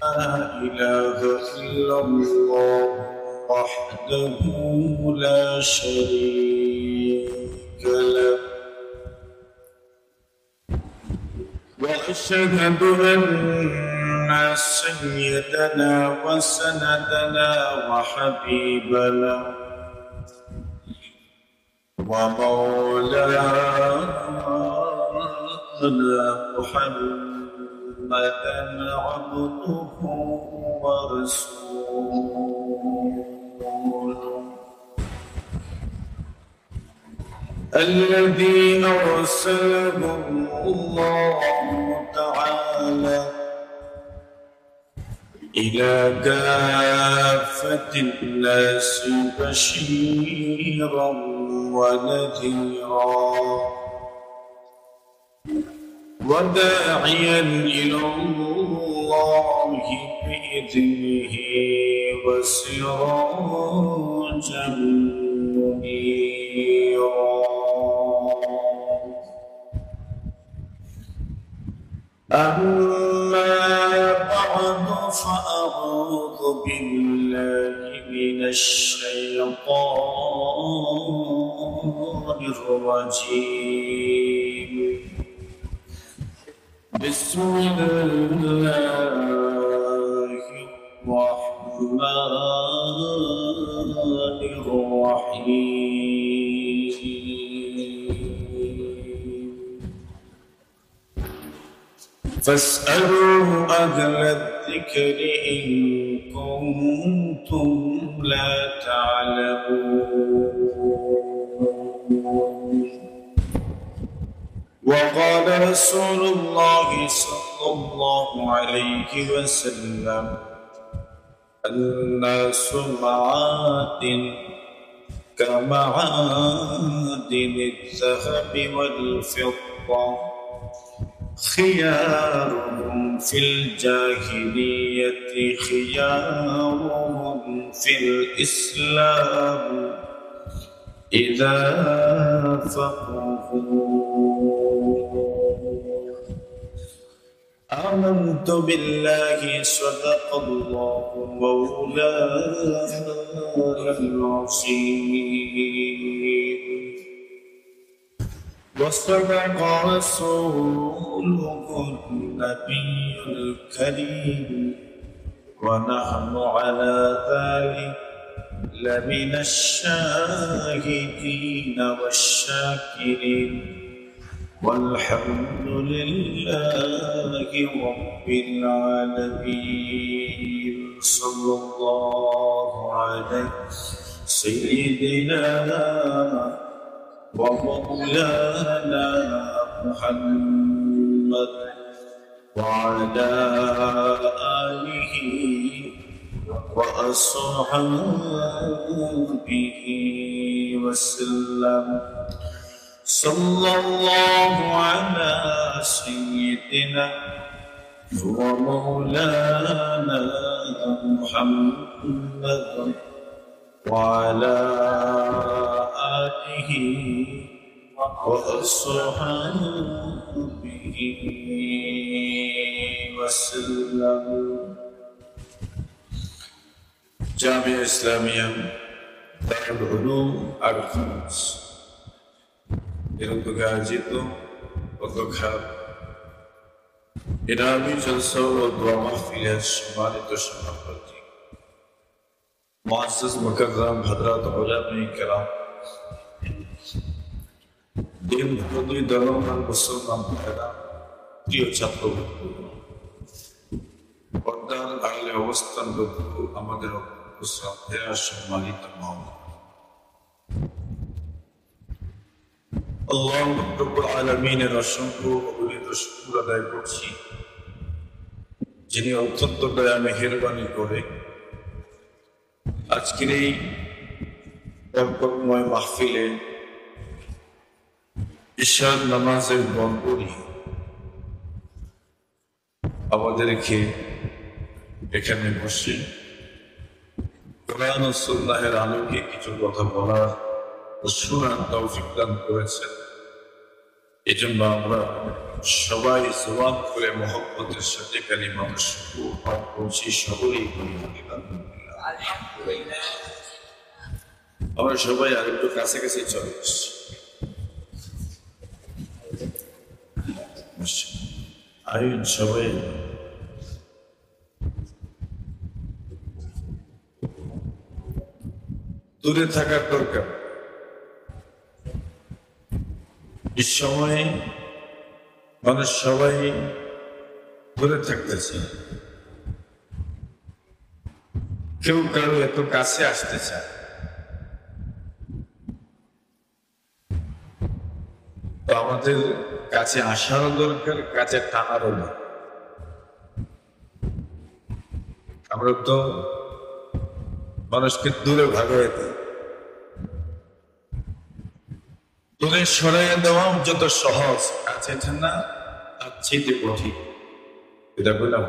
لا إله إلا الله وحده لا شريك له وأشهد أن سيدنا وسندنا وحبيبنا ومولانا محمدا عبده ورسوله الذي أرسله الله تعالى إلى كافة الناس بشيرا ونذيرا وداعيا إلى الله بإذنه وسراجا منيرا أما بعد فأعوذ بالله من الشيطان الرجيم بسم الله الرحمن الرحيم فاسألوا أهل الذكر إن كنتم لا تعلمون وقال رسول الله صلى الله عليه وسلم الناس معادن كمعادن الذهب والفضة خيارهم في الجاهلية خيارهم في الإسلام إذا فقهوا آمنت بالله صدق الله مولانا العظيم وصدق رسوله النبي الكريم ونحن على ذلك لمن الشاهدين والشاكرين والحمد لله رب العالمين صلى الله على سيدنا ومولانا محمد وعلى آله وأصحابه وسلم صلى الله على سيدنا ومولانا محمد وعلى آله وأصحابه وسلم জামিয়া ইসলামিয়া দারুল উলুম আরখাস এর উদ্যোগে আয়োজিত অধ্যক্ষার ইনামি জলসা ও দোয়া মাহফিলের সম্মানিত সভাপতি মুআজ্জাজ মুকাররম হযরত উলামায়ে কেরাম দিন প্রতি দরমান মুসলমান ভাইরা প্রিয় ছাত্রবৃন্দ পর্দার আড়ালে অবস্থানরত আমাদের শ্রদ্ধেয় সম্মানিত মাওলানা আল্লাহ রাব্বুল আলামিনের অসংখ্য অগণিত শুকর আদায় করছি যিনি অত্যন্ত দয়া মেহেরবানি করে আজকের এই বরকতময় মাহফিলে ইশার নামাজের বরকতে আমাদেরকে এখানে বসে কোরআন ও সুন্নাহের আলোকে কিছু কথা বলার ও শোনার তৌফিক দান করেছেন। এজন্য আমরা সবাই জবান করে মহব্বতের সাথে কালিমাত শুকর পাঠ করছি, সকলেই বলি আলহামদুলিল্লাহ। আমরা সবাই আরেকটু কাছে কাছে চলে এসছি। আইন সবাই দূরে থাকার দরকার। এই সময়ে মানুষ সবাই দূরে থাকতেছে, কেউ কারো এত কাছে আসতে চায়। তো আমাদের কাছে আসারও দরকার, কাছে টানারও দরকার। আমরা তো মানুষকে দূরে ভাগাই দিই, দূরে সরাইয়া দেওয়া যত সহজ, কাছে না তার চেয়ে কঠিন। এটা বললাম,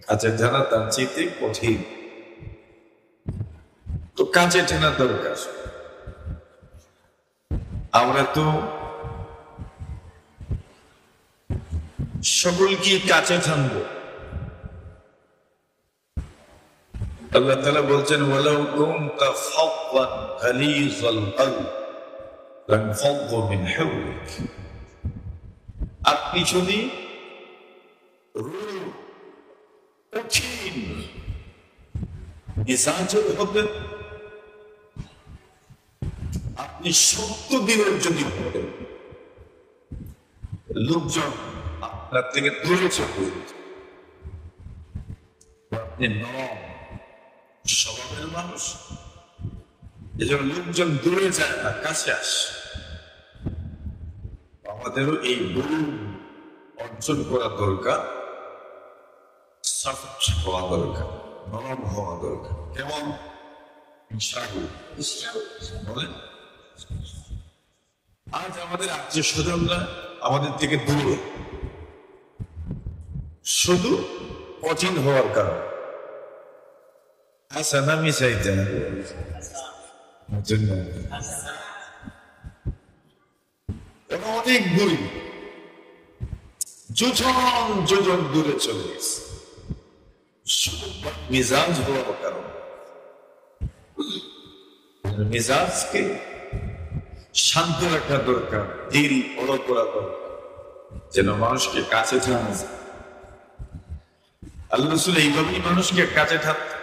কাছে জানা তার চেয়ে কঠিন। তো কাছে টেনা দরকার। আমরা তো সকলকে কাছে টানবো। আল্লাহ তাআলা বলছেন, ওয়ালাউ কুনতা ফাদদান গালিযাল কলব লানফাদ্দু মিন হাওলিক। আপনি যদি কঠিন মিজাজের হতেন, আপনি সত্য দিনের যদি হতেন, লোকজন আপনার থেকে দূরে চলে যেত। আপনি নরম স্বভাবের মানুষ, এজন্য লোকজন দূরে যায় না, কাছে আসে। আমাদেরও এই গুণ অর্জন করা দরকার, সফট হওয়া দরকার, নরম হওয়া দরকার। কেমন? বলেন, আজ আমাদের আত্মীয় স্বজনরা আমাদের থেকে দূরে, শুধু কঠিন হওয়ার কারণ। হাসান আমি চাইতে অনেক দূরে, যোজন দূরে চলে গেছে, শুধু মিজাজ হওয়ার কারণ। মিজাজকে শান্ত রাখা দরকার, দিল বড় করা দরকার, যেন মানুষকে কাছে টানা যায়। আল্লাহ রাসূল এইভাবেই মানুষকে কাছে টানতেন,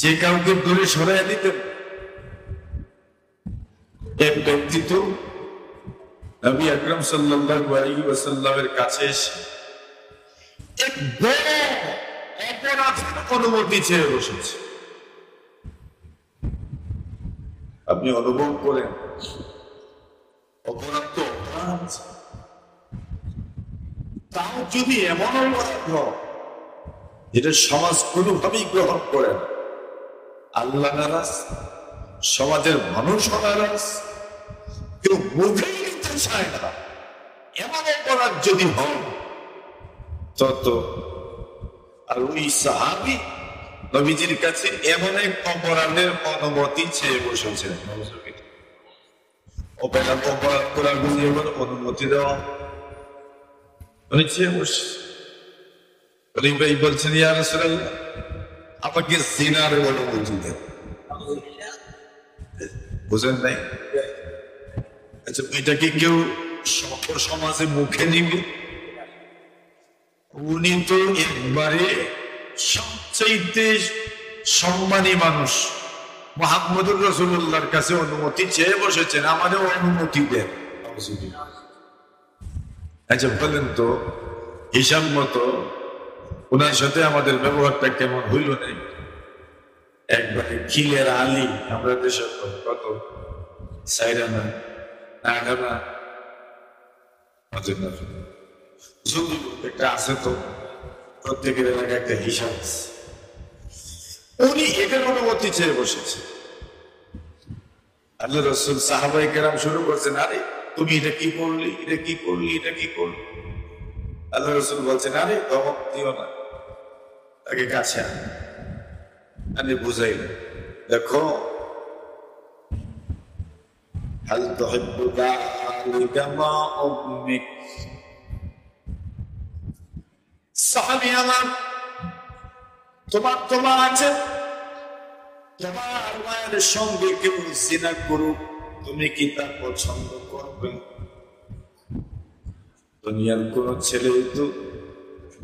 যে কাউকে দূরে সরাইয়া দিতেন। এক ব্যক্তি তো নবী আকরাম সাল্লাল্লাহু আলাইহি ওয়াসাল্লামের কাছে এসে এক বড় অপরাধের অনুমতি চেয়ে বসেছে। আপনি অনুভব করেন, অপরাধ তো অপরাধ, তাও যদি এমন অপরাধ হয় যেটা সমাজ কোনোভাবেই গ্রহণ করে না, আল্লাহ নারাজ, সমাজের মানুষ নারাজ, কেউ বুঝেই নিতে চায় না, এমন অপরাধ যদি হয়, তত আর ওই সাহাবী নবীজির কাছে এমন এক অপরাধের অনুমতি চেয়ে বসেছেন। অপরাধ করার বুঝে এবার অনুমতি দেওয়া উনি চেয়ে বসে। ভাই বলছেন, ইয়া রাসূলুল্লাহ, আমাকে জিনার অনুমতি দেন। বুঝেন নাই? আচ্ছা, এটা কি কেউ সমাজে মুখে নিবে? উনি তো একবারে সবচাইতে সম্মানী মানুষ, মুহাম্মদুর রাসূলুল্লাহর কাছে অনুমতি চেয়ে বসেছেন, আমাদের অনুমতি দেন। আচ্ছা বলেন তো, হিসাব মতো ওনার সাথে আমাদের ব্যবহারটা কেমন হইল? নাই একবারে খিলের আলী, আমরা দেশে কত সাইরানা আগানা একটা আছে, তো প্রত্যেকের এলাকায় একটা হিসাব আছে। উনি এটার অনুমতি চেয়ে বসেছে। আল্লাহ রাসূল সাহাবায়ে কেরাম শুরু করছেন, আরে তুমি এটা কি করলি, এটা কি করলি, এটা কি করলি? আল্লাহ রাসূল বলছেন, আরে ধমক দিও না, তাকে কাছে আনে বুঝাইলেন, দেখো, হাল তুহিব্বুকা কাযালিকা মা উম্মিক। সাহাবী আমার, তোমার আছে, তোমার মায়ের সঙ্গে কেউ জিনা করুক, তুমি কি তা পছন্দ করবে? দুনিয়ার কোন ছেলে তো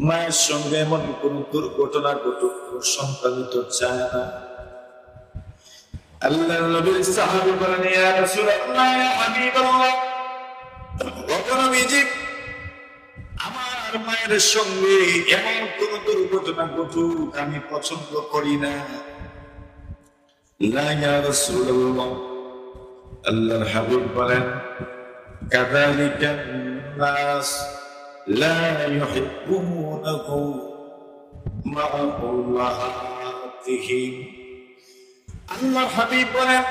মায়ের সঙ্গে এমন কোন দুর্ঘটনা ঘটুক, সন্তান তো চায় না। আল্লাহর নবীর সাহাবী বলেন, ইয়া রাসূলুল্লাহ, ইয়া হাবিবাল্লাহ, ও নবীজি, আমার মায়ের সঙ্গে এমন কোন দুর্ঘটনা ঘটুক আমি পছন্দ করি না। লা ইয়া রাসূলুল্লাহ, আল্লাহর হাবিব বলেন, কাযালিকা নাস লা ইউহিব্বুনাহু মা'a উম্মাহাতিহিম। আল্লাহর হাবিব বলেন,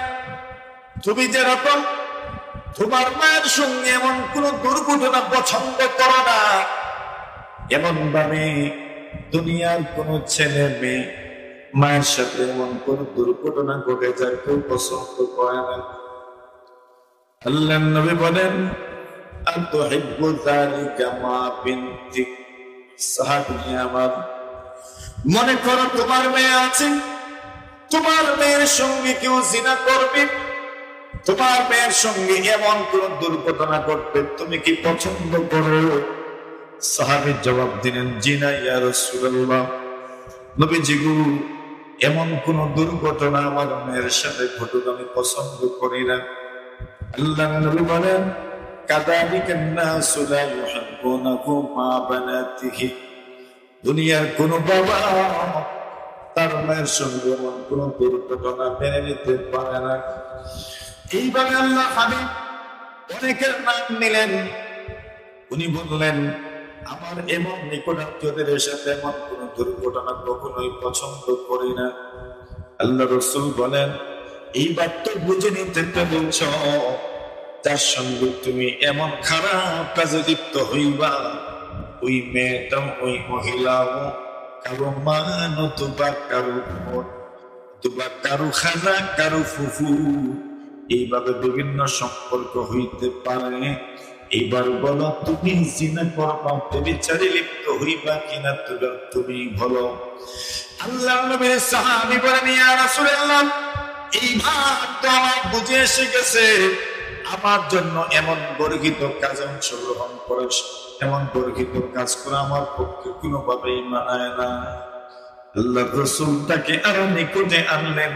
তুমি যেরকম তোমার মায়ের সঙ্গে এমন কোন দুর্ঘটনা পছন্দ করো না, এমন ভাবে দুনিয়ার কোন ছেলে মেয়ে মায়ের সাথে এমন কোন দুর্ঘটনা ঘটে যায় কেউ পছন্দ করে না। আল্লাহর নবী বলেন, আতুহিব্বু যালিকা মা বিনতিক। সাহাবী আমার, মনে করো তোমার মেয়ে আছে, তোমার মেয়ের সঙ্গে কেউ জিনা করবে, তোমার মেয়ের সঙ্গে এমন কোন দুর্ঘটনা ঘটবে, তুমি কি পছন্দ করো? সাহাবী জবাব দিলেন, জি না ইয়া রাসূলুল্লাহ, নবীজি গো, এমন কোন দুর্ঘটনা আমার মেয়ের সাথে ঘটুক আমি পছন্দ করি না। আল্লাহর নবী বলেন, কাযালিকা নাসু লা ইউহিব্বুনাহু মা বানাতিহি। দুনিয়ার কোন বাবা তার মায়ের সঙ্গে এমন কোন দুর্ঘটনা মেনে নিতে পারে না। এইভাবে আল্লাহ হাবিব অনেকের নাম নিলেন। উনি বললেন, আমার এমন নিকটাত্মীয়দের সাথে এমন কোন দুর্ঘটনা কখনোই পছন্দ করি না। আল্লাহ রাসূল বলেন, এইবার তো বুঝে নিতে পেরেছ, যার সঙ্গে তুমি এমন খারাপ কাজে লিপ্ত হইবা, ওই মেয়েটাও ওই মহিলাও কারো মা নতুবা কারো বোন, নতুবা কারো খালা কারো ফুফু, এইভাবে বিভিন্ন সম্পর্ক হইতে পারে। এইবার বলো, তুমি জিনা করবা, ব্যভিচারে লিপ্ত হইবা কিনা তুমি বলো। আল্লাহর নবীর সাহাবী বলেন, ইয়া রাসূলুল্লাহ, এই ভাব তো আমার বুঝে এসে গেছে, আমার জন্য এমন গর্হিত কাজে অংশগ্রহণ করে, এমন গর্হিত কাজ করা আমার পক্ষে কোনোভাবেই মানায় না। আল্লাহর রাসূল তাকে আরো নিকটে আনলেন।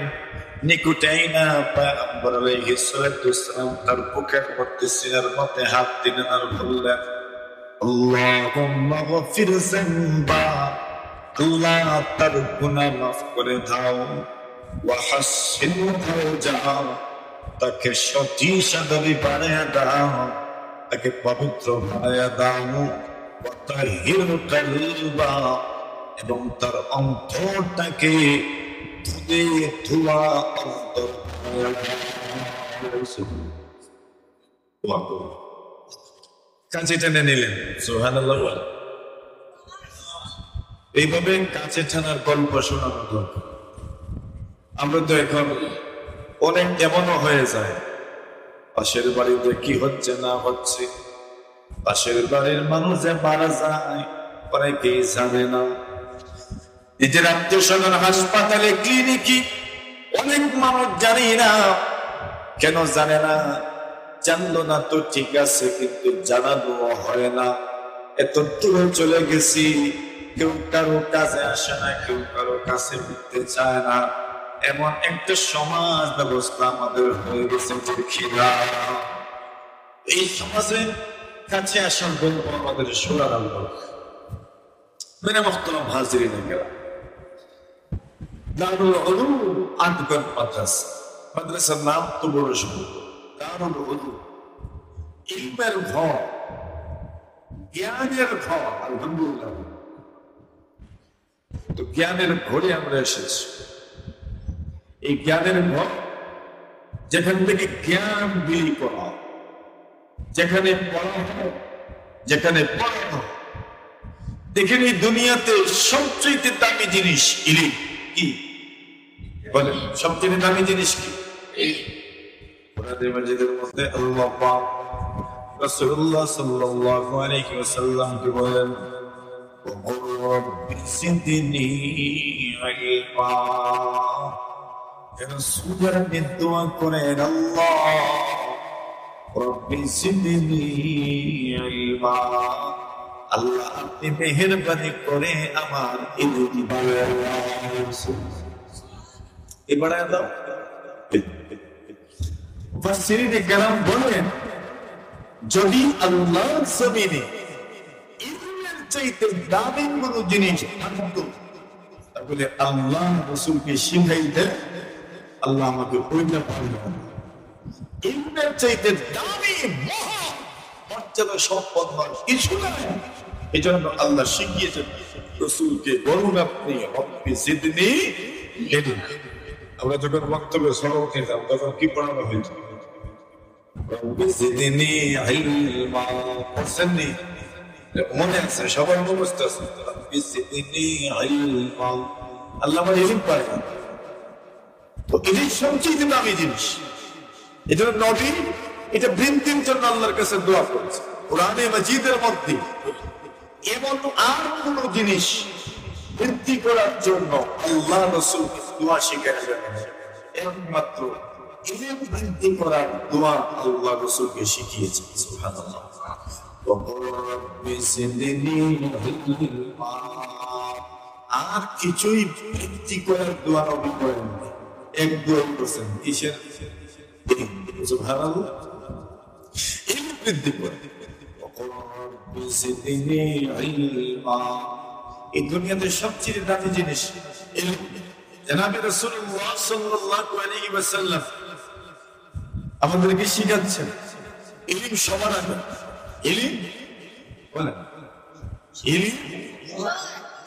নিকটে না পয়গম্বর আলাইহিস সালাতু ওয়াসসালাম তার বুকের মধ্যে সিনার মধ্যে হাত দিলেন আর বললেন, আল্লাহুম্মা গফির যামবা, আল্লাহ তার গুনাহ মাফ করে দাও, ওয়া হাসসিন ফারজাহা, তাকে সতী সাধবী বানায়া দাও, তাকে পবিত্র বানায়া দাও, ওয়া তাহির কলবা, এবং তার অন্তরটাকে ধুয়ে ধোয়া অন্তর কাছে টেনে নিলেন। সুবহানাল্লাহ। এইভাবে কাছে টানার গল্প শোনানো দরকার। আমরা তো এখন অনেক এমনও হয়ে যায়, পাশের বাড়িতে কি হচ্ছে না হচ্ছে, পাশের বাড়ির মানুষ যে মারা যায় অনেকেই জানে না। নিজের আত্মীয় স্বজন হাসপাতালে ক্লিনিকে অনেক মানুষ জানি না। কেন জানে না? জানলো না তো ঠিক আছে, কিন্তু জানানো হয় না। এত দূরে চলে গেছি, কেউ কারো কাছে আসে না, কেউ কারো কাছে মিলতে চায় না। এমন একটা সমাজ ব্যবস্থা আমাদের হয়ে গেছে। এই সমাজে কাছে আসার গল্প আমাদের শোনার মেনে মহতরম হাজিরিন কেরাম, দারুল উলুম আনকার মাদ্রাসা, মাদ্রাসার নাম তো বড় সুন্দর, দারুল উলুম, ইলমের ঘর, জ্ঞানের ঘর। আলহামদুলিল্লাহ, তো জ্ঞানের ঘরে আমরা এসেছি। এই জ্ঞানের ঘর, যেখান থেকে জ্ঞান বিলি করা, যেখানে পড়া হয়, যেখানে পড়ানো। দেখেন, এই দুনিয়াতে সবচেয়ে দামি জিনিস ইলম। কি বলেন? সবচেয়ে দামি জিনিস কি? কোরআন মাজিদের মধ্যে আল্লাহ পাক রাসূলুল্লাহ সাল্লাল্লাহু আলাইহি ওয়াসাল্লাম কে বলেন, ওয়া রাব্বি জিদনি ইলমা। রাসূল দোয়া করেন, আল্লাহ রাব্বি জিদনি ইলমা, আল্লাহ আপনি মেহেরবানি করে আমার ইলম বাড়ায় দাও। মুফাসসিরিনে কেরাম বলেন, যদি আল্লাহ জমিনে ইলমের চাইতে দামি কোন জিনিস থাকতো তাহলে আল্লাহ রাসূলকে শিখাইতে আল্লাহ আমাকে ওইটা পাঠালেন। ইলমের চাইতে দামি মহা মর্যাদা সম্পন্ন কিছু নাই, এই জন্য আল্লাহ শিখিয়েছেন রাসূলকে, বলুন আপনি রব্বি জিদনি ইলমা। আমরা যখন বক্তব্যে সরব খেতাম তখন কি পড়ানো হয়েছে? রব্বি জিদনি ইলমা। পড়ছেননি? মনে আছে? সবার মুখস্থ আছে? রব্বি জিদনি ইলমা, আল্লাহ আমার ইলম পাঠান। তো এটাই সবচেয়ে দামি জিনিস। এটা নবী এটা বৃদ্ধির জন্য আল্লাহর কাছে দোয়া করেছে। কোরআনে মাজিদের মধ্যে এমন আর কোন জিনিস বৃদ্ধি করার জন্য আল্লাহ রাসূলকে দোয়া শিখিয়েছেন, একমাত্র ইলম বৃদ্ধি করার দোয়া আল্লাহ রাসূলকে শিখিয়েছেন। সুবহানাল্লাহ। রব্বি জিদনি ইলমা। আর কিছুই বৃদ্ধি করার দোয়া নবী করেন, এক দোয়া করেছেন, কিসের? সুবহানাল্লাহ। ইলম বৃদ্ধি করে। রব্বি জিদনি ইলমা। এই দুনিয়াতে সবচেয়ে দামি জিনিস ইলম। জনাবে রাসূলুল্লাহ সাল্লাল্লাহু আলাইহি ওয়াসাল্লাম আমাদেরকে শিখাচ্ছেন ইলম সবার আগে। ইলম বলেন, ইলম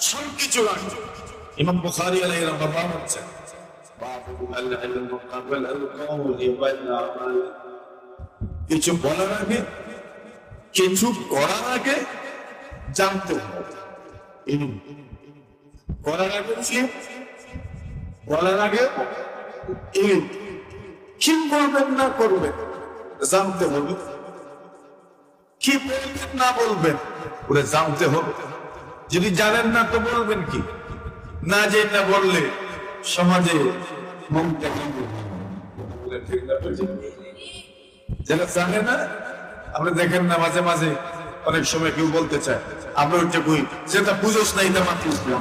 সবকিছু আগে। ইমাম বুখারী আলাইহি রাহমাতুল্লাহ বলেছেন, কিছু বলার আগে, কিছু করার আগে জানতে হবে। করার আগে বলার আগে কি করবেন না করবেন জানতে হবে, কি বলবেন না বলবেন ওরা জানতে হবে। যদি জানেন না তো বলবেন কি? না জেনে না বললে সমাজে যারা জানে না, আমরা দেখেন না মাঝে মাঝে অনেক সময় কেউ বলতে চায়, আমরা ওইটা কই যেটা বুঝোস না এটা মাতিস না,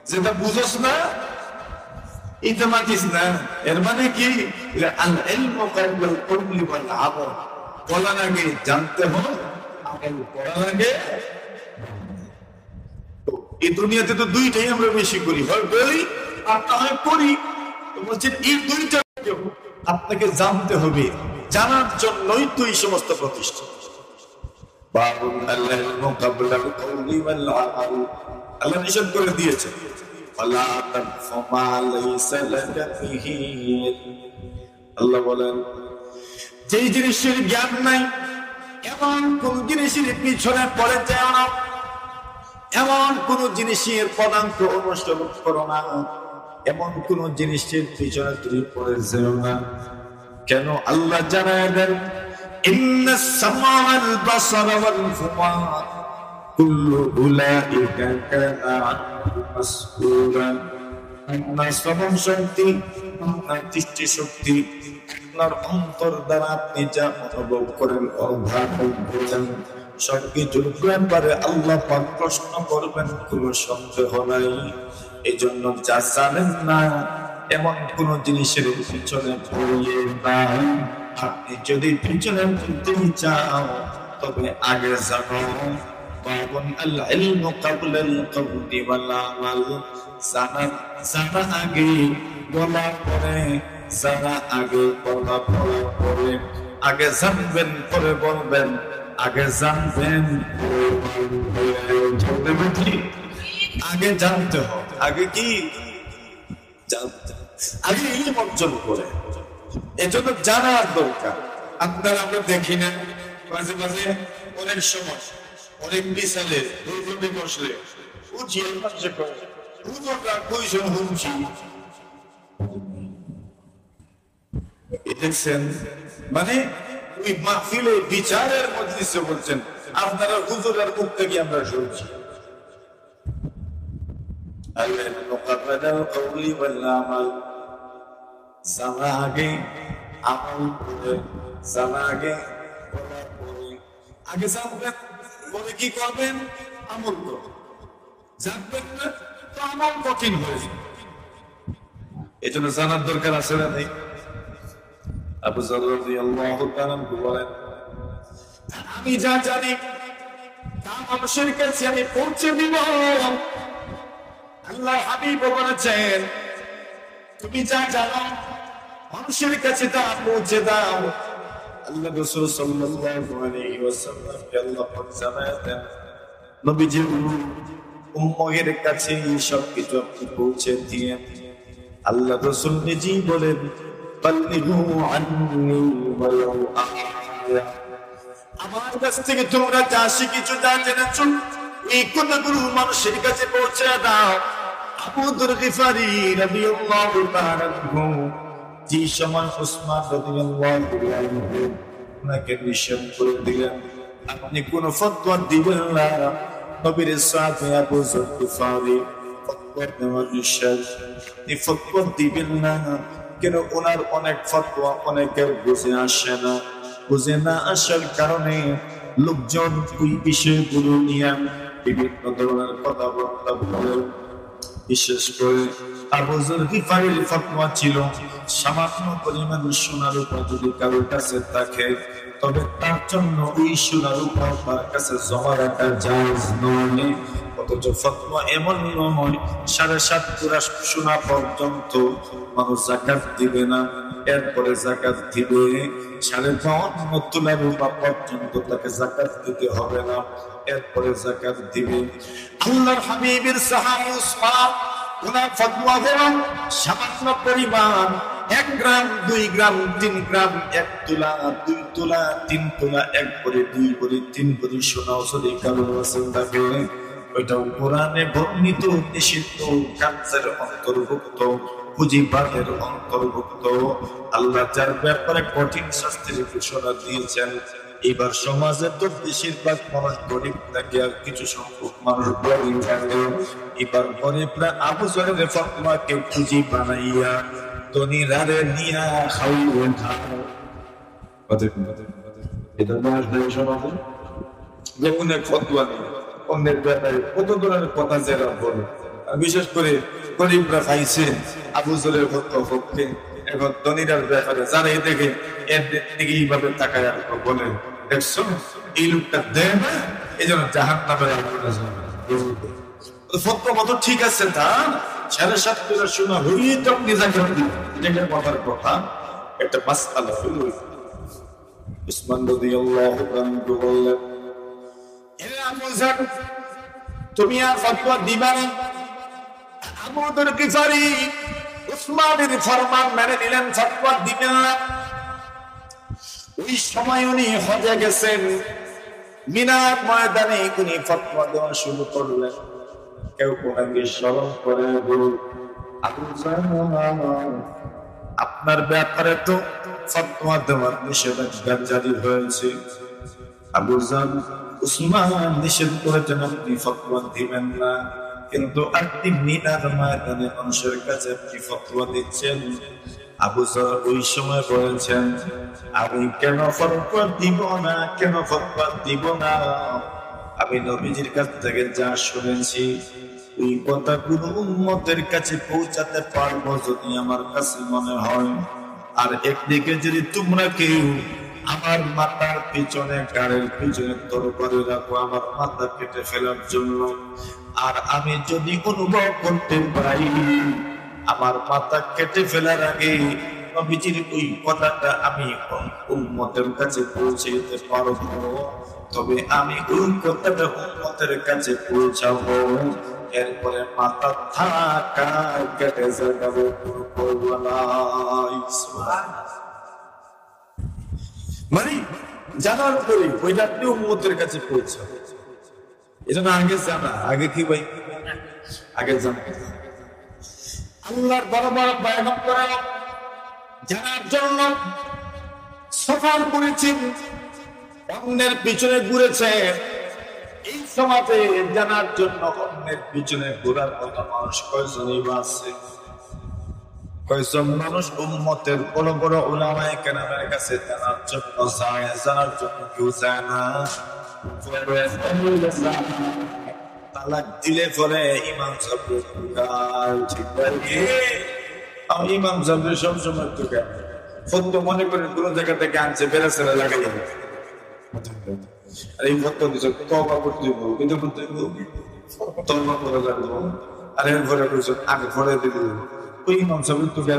যেটা বুঝোস না এটা মাতিস না। এর মানে কি? বলার আগে জানতে হবে, করার আগে। এই দুনিয়াতে তো দুইটাই আমরা বেশি করি, হয় বলি আর না হয় করি। বলছেন এই দুইটা আপনাকে জানতে হবে, জানার জন্যই তো এই সমস্ত প্রতিষ্ঠান। আল্লাহ নিষেধ করে দিয়েছে, আল্লাহ বলেন যেই জিনিসের জ্ঞান নাই এমন কোন জিনিসের পিছনে পড়ে যায় না, এমন কোন জিনিসের পদাঙ্ক অনুসরণ করো না, এমন কোন জিনিসের পিছনে তুমি পড়ে যেও না। কেন? আল্লাহ জানায় দেন, ইন্নাস সামা ওয়াল বাসারা ওয়াল ফুআদ কুল্লু উলাইকা কানা আনহু মাসউলা। আপনার শ্রবণ শক্তি, আপনার দৃষ্টি শক্তি, আপনার অন্তর দ্বারা আপনি যা অনুভব করেন, অনুধাবন করেন, সবকিছুর ব্যাপারে আল্লাহ পাক প্রশ্ন করবেন, কোনো সন্দেহ নাই। এই জন্য যা জানেন না এমন কোন জিনিসের পিছনে পড়িয়ে না। আপনি যদি পিছনে পড়তে চাও তবে আগে জানো। জানা আগে বলা পরে, জানা আগে বলা পরে। আগে জানবেন পরে বলবেন, আগে জানবেন আগে জানতে হবে। আগে কি জানতে, আগে ইলম অর্জন করে। এজন্য জানার দরকার। আপনারা আমরা দেখি না মাঝে মাঝে অনেক সময় অনেক মিসালে দুর্গন্ধে বসলে উঠিয়ে মানুষে করে হুজুররা কইছেন হুমছি, দেখছেন, মানে ওই মাহফিলে বিচারের মজলিসে বলছেন আপনারা হুজুরের মুখ থেকে আমরা শুনছি। জানা আগে আমল করে, জানা আগে আগে জানবেন, পরে কি করবেন? আমল করবেন। জানবেন না তো আমল কঠিন হয়ে যাবে। এই জন্য জানার দরকার আছে না নেই? আবু যর রাদিয়াল্লাহু তাআলা বলেন, আমি যা জানি তা মানুষের কাছে আমি পৌঁছে দিব। আল্লাহ হাবিব বলেছেন, তুমি যা জানো মানুষের কাছে তা পৌঁছে দাও। আল্লাহ রাসূল সাল্লাল্লাহু আলাইহি ওয়াসাল্লাম আল্লাহ পাক জানাতেন, নবীজি উম্মতের কাছে সবকিছু আপনি পৌঁছে দিয়ে আল্লাহ রাসূল নিজে বলেন, বাল্লিগু আন্নী ওয়ালাউ আয়া, আমার কাছ থেকে তোমরা যা শিখেছো, যা জেনেছো, এই কথাগুলো মানুষের কাছে পৌঁছে দাও। আবু যর গিফারি রাদিয়াল্লাহু তাআলা যে সময় উসমান রাদিয়াল্লাহু আনহু ওনাকে নিষেধ করে দিলেন, আপনি কোন ফতোয়া দিবেন না। নবীর সাহাবী আবু যর গিফারি ফতোয়া দেওয়ার নিষেধ, এই ফতোয়া দিবেন না। কেন? ওনার অনেক ফতোয়া অনেকের বুঝে আসে না। বুঝে না আসার কারণে লোকজন ওই বিষয়গুলো নিয়ে বিভিন্ন ধরনের কথাবার্তা বলে। বিশেষ করে আবু যর গিফারির ফতোয়া ছিল, সামান্য পরিমাণ সোনার উপর যদি কারোর কাছে থাকে তবে তার জন্য ওই সোনার উপর তার কাছে জমা রাখা জায়েজ নয়। অথচ ফতোয়া এমন নয় 7.5 তোলা সোনা পর্যন্ত মানুষ যাকাত দিবে না, এরপরে যাকাত দিবে 52 তোলা রূপা পর্যন্ত তাকে যাকাত দিতে হবে না, এরপরে যাকাত দিবে। আল্লাহর হাবিবের সাহাবী উসমান, ওনার ফতোয়া হলো সামান্য পরিমাণ 1 গ্রাম, 2 গ্রাম, 3 গ্রাম, 1 তোলা, 2 তোলা, 3 তোলা, 1 ভরি, 2 ভরি, 3 ভরি সোনা যদি কারো কাছে থাকে, ওইটাও কোরআনে বর্ণিত নিষিদ্ধ কাজের অন্তর্ভুক্ত, পুঁজিবাদের অন্তর্ভুক্ত। আল্লাহ যার ব্যাপারে কঠিন শাস্তির ঘোষণা দিয়েছেন। এবার সমাজে তো বেশিরভাগ মানুষ গরিব থাকে, আর কিছু সংখ্যক মানুষ গরিব থাকে। এবার গরিবরা আবু যরের ফতোয়াকে পুঁজি বানাইয়া ধনীরারে নিয়া খাইয়ে খায়। এটা মাস দেয় সমাজে যে অনেক ফতোয়া নেই, অন্যের ব্যাপারে কত ধরনের কথা যারা বলে। বিশেষ করে গরিবরা খাইছে আবু যরের ফতোয়া পক্ষে, এখন ধনীরার ব্যাপারে যারা দেখে এর দিকে এইভাবে তাকায় বলে, দেখছো এই লোকটা দেয় না, এই জন্য জাহান্নামের আগুনে যাবে। ফতোয়া মতো ঠিক আছে, তা 7.5 তোলা সোনা হইয়ে তো আপনি যাকাত দিবেন, এটা কথার কথা। একটা মাসআলা হলো, উসমান রাদিয়াল্লাহু আনহু বললেন, এ আবু যর তুমি আর ফতোয়া দিবা না? আবু যর গিফারি উসমানের ফরমান মেনে নিলেন, ফতোয়া দিবেন না। ওই সময় উনি হজে গেছেন, মিনার ময়দানে উনি ফতোয়া দেওয়া শুরু করলেন। কেউ ওনাকে স্মরণ করে, আবু যর আপনার ব্যাপারে তো ফতোয়া দেওয়ার নিষেধাজ্ঞা জারি হয়েছে। আবু যর উসমান নিষেধ করেছেন আপনি ফতোয়া দিবেন না, কিন্তু আপনি মিনার ময়দানে মানুষের কাছে আপনি ফতোয়া দিচ্ছেন। আবু যর ওই সময় বলেছেন, আমি কেন ফতোয়া দিব না, কেন ফতোয়া দিব না? আমি নবীজির কাছ থেকে যা শুনেছি ওই কথাগুলো উম্মতের কাছে পৌঁছাতে পারবো যদি আমার কাছে মনে হয়। আর একদিকে যদি তোমরা কেউ আমার মাথার পিছনে, গাড়ির পিছনে তরবারি রাখো আমার মাথা কেটে ফেলার জন্য, আর আমি যদি অনুভব করতে পারি আমার মাথা কেটে ফেলার আগে নবীজির ওই কথাটা আমি উম্মতের কাছে পৌঁছে দিতে পারবো, তবে আমি ওই কথাটা উম্মতের কাছে পৌঁছাবো। এরপরে মাথা থাকা কেটে যাবে। মানে জানার পরে ওইটা আপনি উম্মতের কাছে পৌঁছাবে। এই জন্য আগে জানা, আগে কি ভাই, আগে জানা। আল্লাহর বড় বড় পয়গম্বর জানার জন্য সফর করেছেন, অন্যের পিছনে ঘুরেছে। এই সমাজে জানার জন্য অন্যের পিছনে ঘোরার মতো মানুষ কয়জনই বা আছে? কয়জন মানুষ উম্মতের বড় বড় উলামায়ে কেরামের কাছে জানার জন্য যায়? জানার জন্য কেউ যায় না। তালাক দিলে পরে ইমাম সাহেব ঠিক আছে, আমি ইমাম সাহেব সবসময় তোকে ফত্ব মনে করে কোন জায়গা থেকে আনছে, বেড়া ছেড়ে লাগাই আর এই ফত্ব দিচ্ছে তওবা করতে হইব, কিন্তু করতে হইব তওবা করে লাগবো। আর এর ঘরে কইছ আগে ঘরে দিতে হইব। ওই ইমাম সাহেব তোকে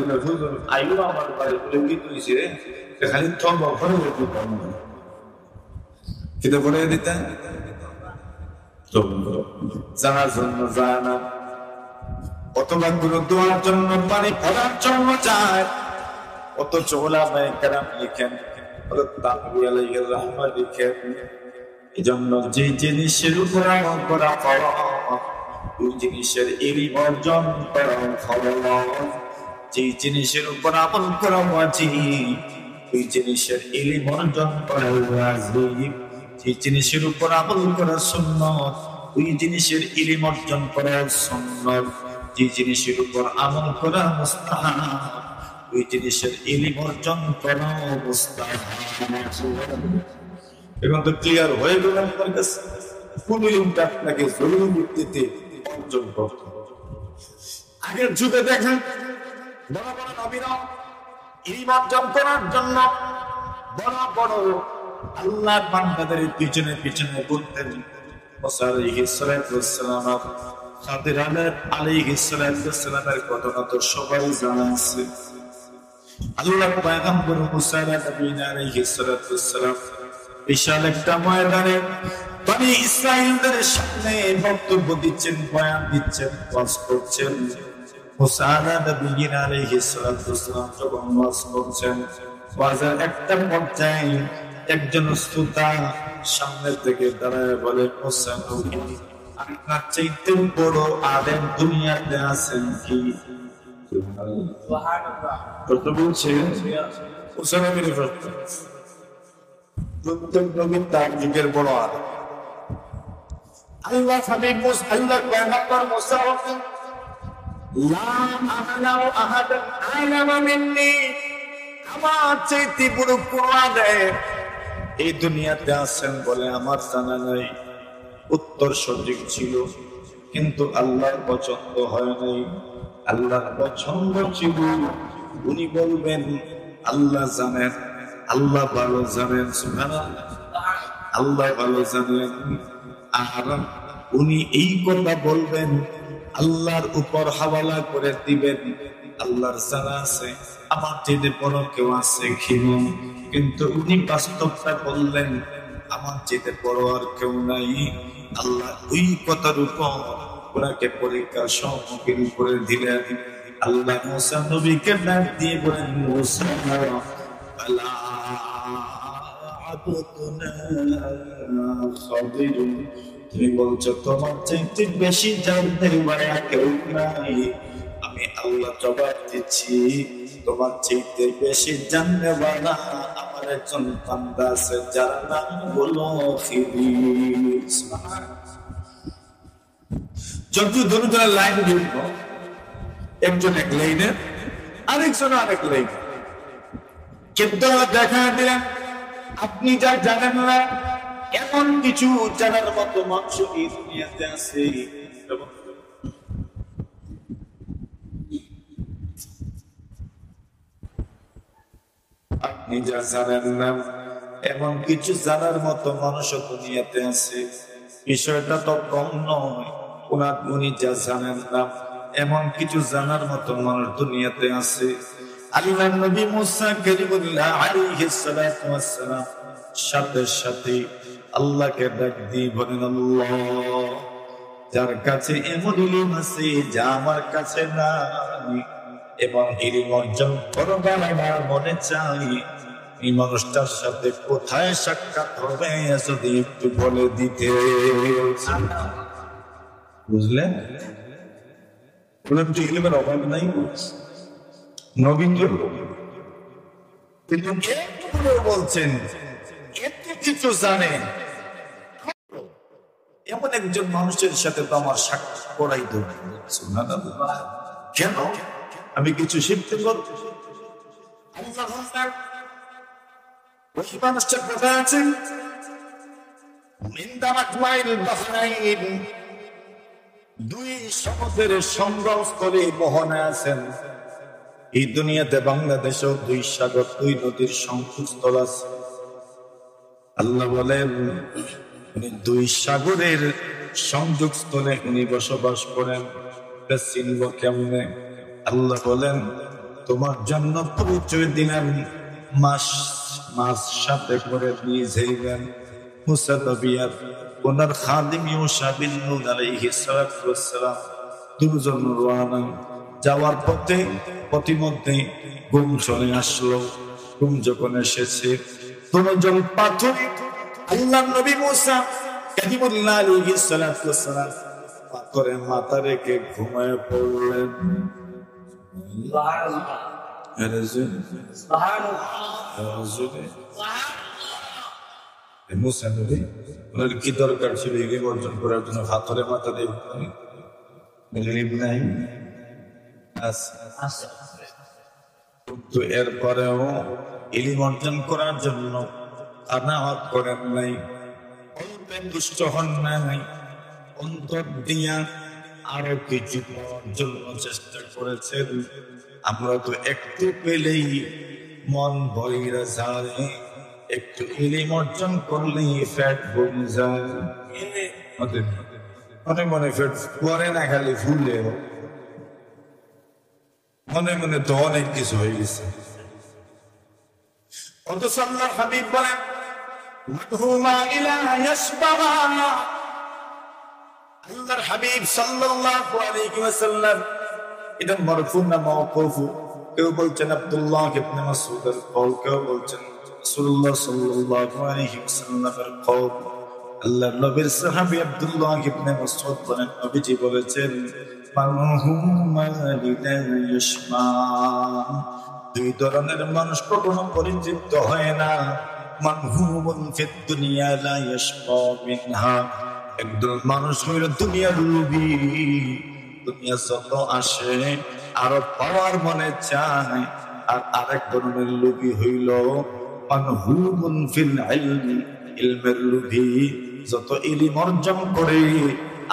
আইলো আমার বাড়ি বলে কি তুইছে রে, খালি তওবা করে কিন্তু করে দিতে জানার জন্য যায় না। অথবা গুলো দোয়ার জন্য, পানি পড়ার জন্য যায়। অথচ উলামায়ে কেরাম লিখেন, লিখেন এই জন্য যে জিনিসের উপর আমল করা ফরজ, ওই জিনিসের ইলম অর্জন করা ফরজ। যে জিনিসের উপর আমল করা ওয়াজিব, ওই জিনিসের ইলম অর্জন করা ওয়াজিব। যে জিনিসের উপর আমল করা সুন্নাত, ওই জিনিসের ইলম অর্জন করা সুন্নাত। যে জিনিসের উপর আমল করা মুস্তাহাব, ওই জিনিসের ইলম অর্জন করা মুস্তাহাব। এখন তো ক্লিয়ার হয়ে গেল আমার কাছে, কোন ইলমটা আপনাকে জরুরি ভিত্তিতে অর্জন করতে হবে। আগের যুগে দেখেন বড় বড় নবীরা ইলম অর্জন করার জন্য বড় বড় আল্লাহর বান্দাদের পিছনে পিছনে ঘুরতেন। মুসা আলাইহিস সালাম, খাদির আলাইহিস সালামের ঘটনা তো সবাই জানা আছে। আল্লাহর পয়গম্বর মুসা আলাইহিস সালাম বিশাল একটা ময়দানে বনি ইসরাঈলদের সামনে বক্তব্য দিচ্ছেন, বয়ান দিচ্ছেন, ওয়াজ করছেন। মুসা আলাইহিস সালাম যখন ওয়াজ করছেন, ওয়াজের একটা পর্যায়ে একজন শ্রোতা সামনে থেকে দাঁড়ায় বলে, মুসা নবী, আপনার চাইতে বড় আলেম দুনিয়াতে আছেন কি? প্রশ্ন বলছে মুসা নবীর প্রশ্ন। প্রত্যেক নবী তার যুগের বড় আলেম। আল্লাহ হাবিব মুসা, আল্লাহর পয়গম্বর মুসা বলেন, লা আ'লামু আহাদান আ'লামা মিন্নি, আমার চাইতে বড় কোন আলেম এই দুনিয়াতে আছেন বলে আমার জানা নাই। উত্তর সঠিক ছিল, কিন্তু আল্লাহর পছন্দ হয় নাই। আল্লাহর পছন্দ ছিল উনি বলবেন আল্লাহ জানেন, আল্লাহ ভালো জানেন, সুবহানাল্লাহ, আল্লাহ ভালো জানেন। আর উনি এই কথা বলবেন, আল্লাহর উপর হাওয়ালা করে দিবেন, আল্লাহর জানা আছে আমার চেয়ে বড় কেউ আছে কিনা। কিন্তু উনি বাস্তবটা বললেন, আমার চেয়ে বড় আর কেউ নাই। আল্লাহ ওই কথার উপর ওনাকে পরীক্ষার সম্মুখীন করে দিলেন। আল্লাহ মুসা নবীকে ডাক দিয়ে বলেন, মুসা আলা আবুদনা খাদির, তুমি বলছো তোমার চাইতে বেশি জানতে পারে কেউ নাই। আমি আল্লাহ জবাব দিচ্ছি, তোমার চাইতে বেশি জানতে পারা আমার একজন বান্দা আছে, যার নাম হলো খিদির। যত দুজনের লাইন দিব, একজন এক লাইনে, আরেকজন আরেক লাইনে, কিন্তু দেখা দিলেন আপনি যা জানেন না এমন কিছু জানার মতো মানুষ এই দুনিয়াতে আছে। আপনি যা জানেন না এমন কিছু জানার মতো মানুষ দুনিয়াতে আছে। বিষয়টা তো কম নয়, উনি যা জানেন না এমন কিছু জানার মতো মানুষ দুনিয়াতে আছে। আল্লাহর নবী মুসা কালিমুল্লাহ আলাইহিস সালাতু ওয়াস সালাম সাথে সাথে আল্লাহকে ডাক দিয়ে বলেন, আল্লাহ, যার কাছে এমন ইলম আছে যা আমার কাছে নাই, এবং ইলম অর্জন করবার আমার মনে চাই, এই মানুষটার সাথে কোথায় সাক্ষাৎ হবে যদি একটু বলে দিতে। বুঝলেন? ইলমের অভাব নাই, নবীন কিন্তু এতগুলো বলছেন, এত কিছু জানেন, এমন একজন মানুষের সাথে তো আমার সাক্ষাৎ করাই দরকার। কেন? আমি কিছু শিখতে পারবো। ওই মানুষটার কথা আছে, দুই সমুদ্রের সংগমস্থলে মোহনা আছেন। এই দুনিয়াতে বাংলাদেশেও দুই সাগর, দুই নদীর সংযোগস্থল আছে। আল্লাহ বলেন দুই সাগরের সংযোগস্থলে উনি বসবাস করেন। চিনব কেমনে? আল্লাহ বলেন তোমার জন্য পরিচয় দিলেন, মাছ সাথে করে নিয়ে যাইবেন। মুসা নবী আর ওনার খাদিম ইউশা বিন নুন আলাইহিস সালাতু ওয়াস সালাম দুজন রওনা। যাওয়ার পথে প্রতিমধ্যে ঘুম চলে আসলো। ঘুম যখন এসেছে, দুজন পাথর আল্লাহর নবী মুসা কালিমুল্লাহ আলাইহিস সালাতু ওয়াস সালাম পাথরে মাথা রেখে ঘুমায় পড়লেন। মুসা নবী ওনার কি দরকার ছিল ইলম অর্জন করার জন্য পাথরে মাথা দিয়ে নাই? তো এরপরেও ইলম অর্জন করার জন্য আনাহত করেন নাই, অল্পে দুষ্ট হন নাই, অন্তর দিয়া আরো কিছু পাওয়ার জন্য চেষ্টা করেছেন। আমরা তো একটু পেলেই মন ভরিয়া যায়, একটু ইলম অর্জন করলেই ফ্যাট বনে যায়। মনে মনে ফ্যাট পরে না, খালি ফুলে মনে মনে তো অনেক কিছু হয়ে গেছে। অথচ আল্লাহর হাবিব বলেন আল্লাহর হাবিব সাল্লাল্লাহু আলাইহি ওয়াসাল্লাম, এটা মারফু না মাওকুফ? কেউ বলছেন আব্দুল্লাহ ইবনে মাসউদের কওল, কেউ বলছেন রাসূলুল্লাহ সাল্লাল্লাহু আলাইহি ওয়াসাল্লামের কওল। আল্লাহর নবীর সাহাবী আব্দুল্লাহ ইবনে মাসউদ বলেন, নবীজি বলেছেন দুই ধরনের মানুষ কখনো পরিতৃপ্ত হয় না। মানহুমুন ফিদ দুনিয়া লা ইয়াশকা মিনহা, একদল মানুষ হইল দুনিয়ার লোভী, দুনিয়া যত আসে আরো পাওয়ার মনে চায়। আর আরেক ধরনের লোভী হইল মানহুমুন ফিল ইলমি, ইলমের লোভী, যত ইলম অর্জন করে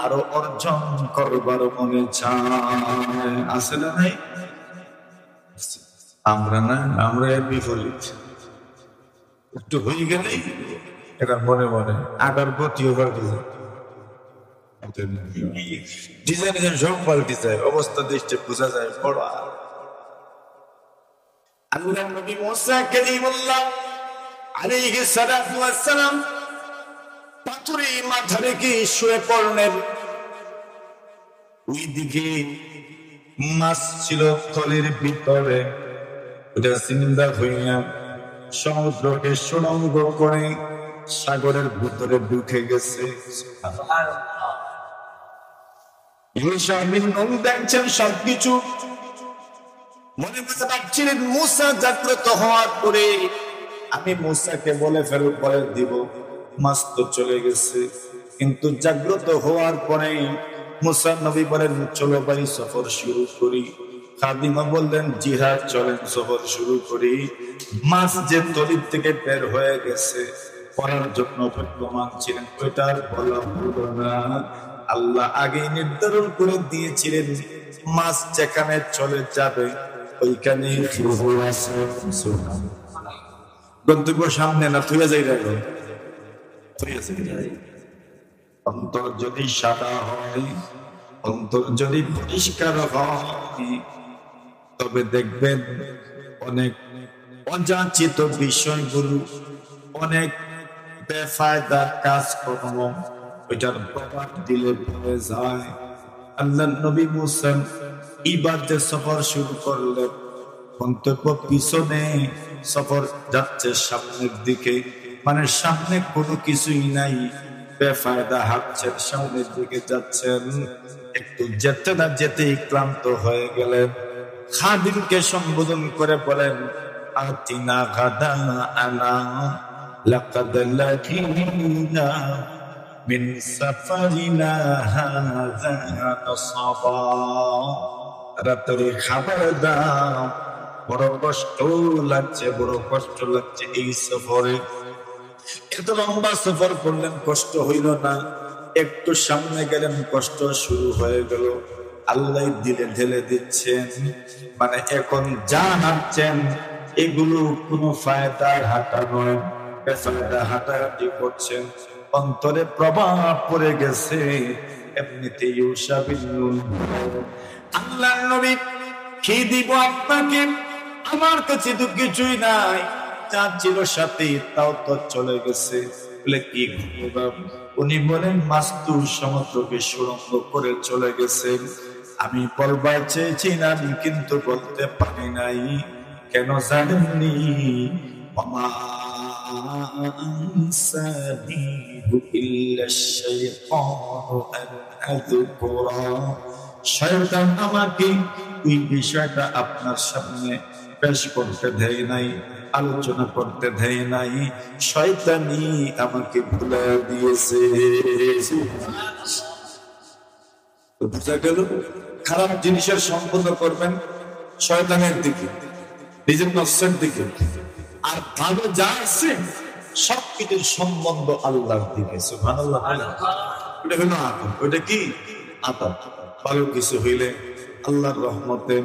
আরো অর্জন করবার মনে চায়। আছে না নাই? আমরা না, আমরা এর বিপরীত। একটু হয়ে গেলেই এটা মনে মনে আগার গতিও পাল্টে যায়, ডিজাইন সব পাল্টে যায়, অবস্থা দেখতে বোঝা যায় পড়া। আল্লাহর নবী মুসা কালিমুল্লাহ আলাইহিস সালাতু ওয়াস সালাম পাথরে মাথা রেখে শুয়ে পড়লেন। ওইদিকে মাছ ছিল থলের ভিতরে, ওটা চিন্তা হইয়া সমুদ্রকে সুড়ঙ্গ করে সাগরের ভিতরে ঢুকে গেছে। দেখছেন সবকিছু, মনে মনে ভাবছিলেন মুসা জাগ্রত হওয়ার পরে আমি মুসাকে বলে দিব, মাছ তো চলে গেছে। কিন্তু জাগ্রত হওয়ার পরে মুসা নবী বলেন চলো ভাই সফর শুরু করি। খাদিমা বললেন জিহাদ, চলেন সফর শুরু করি। মাছ যে তলির থেকে বের হয়ে গেছে পড়ার জন্য প্রমাণ ছিলেন, ওইটার বলা হলো না। আল্লাহ আগে নির্ধারণ করে দিয়েছিলেন মাছ যেখানে চলে যাবে ওইখানে গন্তব্য সামনে না, তুই যাই রাখো। অন্তর যদি সাদা হয়, অন্তর যদি পরিষ্কার হয়, তবে দেখবেন অনেক অযাচিত বিষয়গুলো, অনেক বেফায়দার কাজকর্ম ওইটার প্রভাব দিলে ভরে যায়। আল্লাহ নবী মুসা এবার যে সফর শুরু করলেন, গন্তব্য পিছনে, সফর যাচ্ছে সামনের দিকে, মানে সামনে কোনো কিছুই নাই, বেফায়দা হাঁটছেন, সামনের দিকে যাচ্ছেন। একটু যেতে না যেতেই ক্লান্ত হয়ে গেলেন। খাদিমকে সম্বোধন করে বলেন আতিনা গাদানা লাকাদ লাকিনা মিন সাফারিনা হাযা নাসাবা। রাত্রে খাবার দাও, বড় কষ্ট লাগছে, বড় কষ্ট লাগছে এই সফরে। এত লম্বা সফর করলেন, কষ্ট হইল না। একটু সামনে গেলেন, কষ্ট শুরু হয়ে গেল। আল্লাহ দিলে ঢেলে দিচ্ছেন, মানে এখন যা হাঁটছেন এগুলো কোনো ফায়দার হাঁটা নয়, বেফায়দা হাঁটাহাঁটি করছেন। অন্তরে প্রভাব পড়ে গেছে। এমনিতে আল্লাহর নবী, কি দিব আপনাকে? আমার কাছে তো কিছুই নাই। যা ছিল সাথে তাও তো চলে গেছে। বলে কি করব? উনি বলেন, মাস্তুর সমুদ্রকে সুরঙ্গ করে চলে গেছে। আমি বলবার চেয়েছিলাম কিন্তু বলতে পারি নাই। কেন জানেননি? ওমা আনসানিহু ইল্লা শাইতানু আন আযকুরা। শয়তান আমাকে ওই বিষয়টা আপনার সামনে পেশ করতে দেয় নাই, আলোচনা করতে দেয় নাই। শয়তানি আমাকে ভুলিয়ে দিয়েছে। বুঝা গেল? খারাপ জিনিসের সম্পন্ন করবেন শয়তানের দিকে, নিজের নফসের দিকে। আর ভালো যা আছে সবকিছুর সম্বন্ধ আল্লাহর দিকে। সুবহানাল্লাহ। ওটা হলো আদব। ওটা কি? আদব। ভালো কিছু হইলে আল্লাহর রহমতে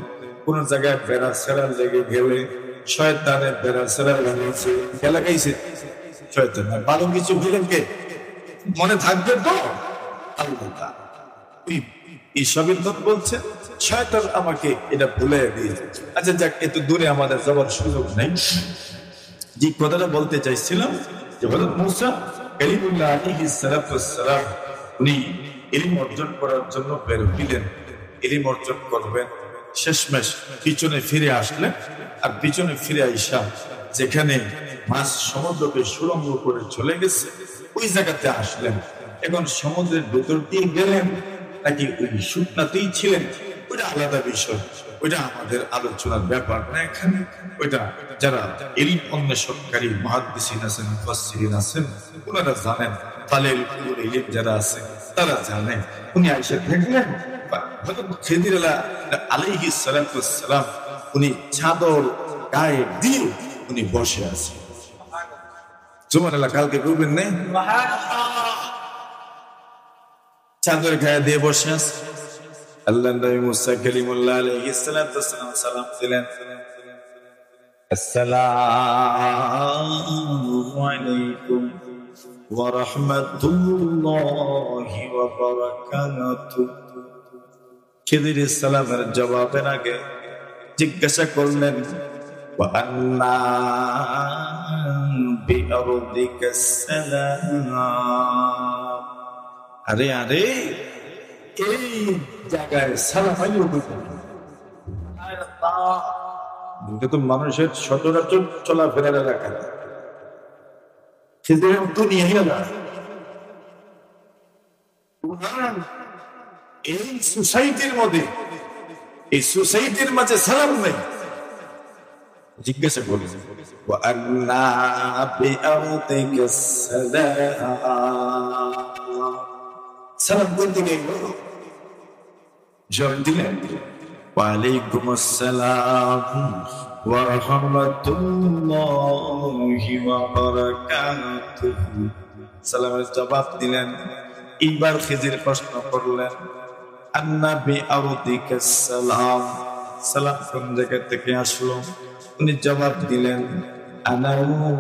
কোন জায়গায় বেড়া সেরা লেগে গেলে শয়তানের বেড়া সেরা লাগাইছে, লাগাইছে শয়তান। ভালো কিছু হইলেন কে? মনে থাকবে তো আল্লাহ। ঈশ্বরের বলছে শয়তান আমাকে এটা ভুলে দিয়েছে। আচ্ছা যাক, এত দূরে আমাদের যাওয়ার সুযোগ নেই। যে কথাটা বলতে চাইছিলাম, যে হযরত মূসা কালিমুল্লাহ আলাইহিস সালাতু ওয়াস সালাম উনি ইলম অর্জন করার জন্য বের হইলেন। ইলম অর্জন করবেন, শেষমেশ পিছনে ফিরে আসলেন। আর পিছনে ফিরে আইসা যেখানে মাছ সমুদ্রকে সুরঙ্গ করে চলে গেছে ওই জায়গাতে আসলেন। এখন সমুদ্রের ভেতর দিয়ে গেলেন নাকি ওই শুকনাতেই ছিলেন, ওইটা আলাদা বিষয়। ওইটা আমাদের আলোচনার ব্যাপার না এখানে। ওইটা যারা ইলম অন্বেষণকারী মুহাদ্দিসিন আছেন, মুফাসসিরিন আছেন, ওনারা জানেন। তালিবুল ইলম যারা আছে তারা জানেন। উনি আয়েশা দেখলেন হযরত খিদির আলাইহিস সালাতু ওয়াস সালাম উনি চাদর গায়ে দিয়ে উনি বসে আছেন। সুবহানাল্লাহ। কালকে বলবেন না চাদর গায়ে দিয়ে বসে আছে। আল্লাহর নবী মুসা কালিমুল্লাহ আলাইহিস সালাতু ওয়াস সালাম সালাম দিলেন, আসসালামু আলাইকুম ওয়া রাহমাতুল্লাহি ওয়া বারাকাতুহু। খিদির সালামের জবাবের আগে জিজ্ঞাসা করলেন, ওয়া আন্না বিআরদিকা সালাম। আরে আরে, এই জায়গায় সালাম আইলো তো মানুষের সচরাচর চলাফেরার এলাকা। খিদিরের দুনিয়া এই সোসাইটির মধ্যে, এই সোসাইটির মাঝে সালাম নেই। জিজ্ঞাসা করলেন, ওয়া আন্না বিআরদিকা সালাম। সালাম বলতে গেল জবাব দিলেন, ওয়ালাইকুম আসসালাম ওয়া রাহমাতুল্লাহি ওয়া বারাকাতুহু। সালামের জবাব দিলেন। এইবার খিজির প্রশ্ন করলেন, আন্না বিআরদিকা সালাম, সালাম কোন জায়গা থেকে আসলো? উনি জবাব দিলেন, আনা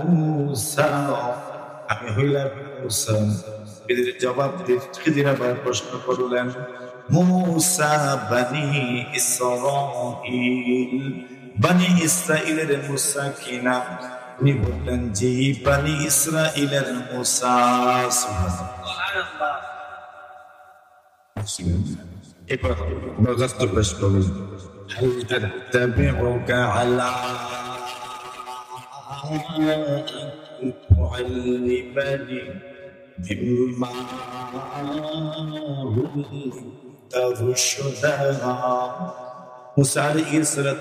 মূসা, আমি হইলাম মূসা। খিজির জবাব দিয়ে খিজির আবার প্রশ্ন করলেন, মূসা বনি ইসরাঈল, বনি ইসরাঈলের মূসা কিনা? উনি বললেন, জি বনি ইসরাঈলের মূসা। সুবহানাল্লাহ। এবার বরখাস্ত পেশ করুন, হাল আত্তাবিউকা আলা তুআল্লিমানি মিম্মা রুশদা। মুসা আলাইহিস সালাম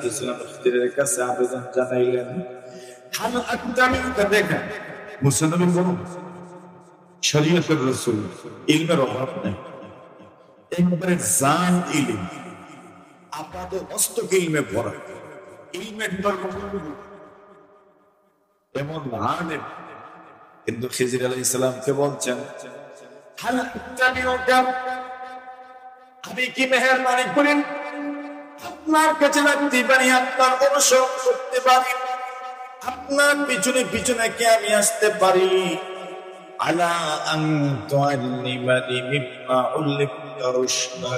খিদরের কাছে আবেদন জানাইলেন, হাল আক্তামিউকা, দেখেন মুসা নবী বলুন শরীয়তের রাসূল, ইলমের অভাব নাই, একবারে জান ইলম, আপাত মস্তক ইলমে ভরা, ইলমের এমন আলেম। কিন্তু খিজির আলাইহিস সালামকে বলছেন, হাল আক্তামিউকা, আমি কি মেহেরবানি করেন আপনার কাছে লাগতে পারি, আপনার অনুসরণ করতে পারি, আপনার পিছনে পিছনে কি আমি আসতে পারি? আলা আন তুআল্লিমানি মিম্মা উল্লিমতা রুশদা,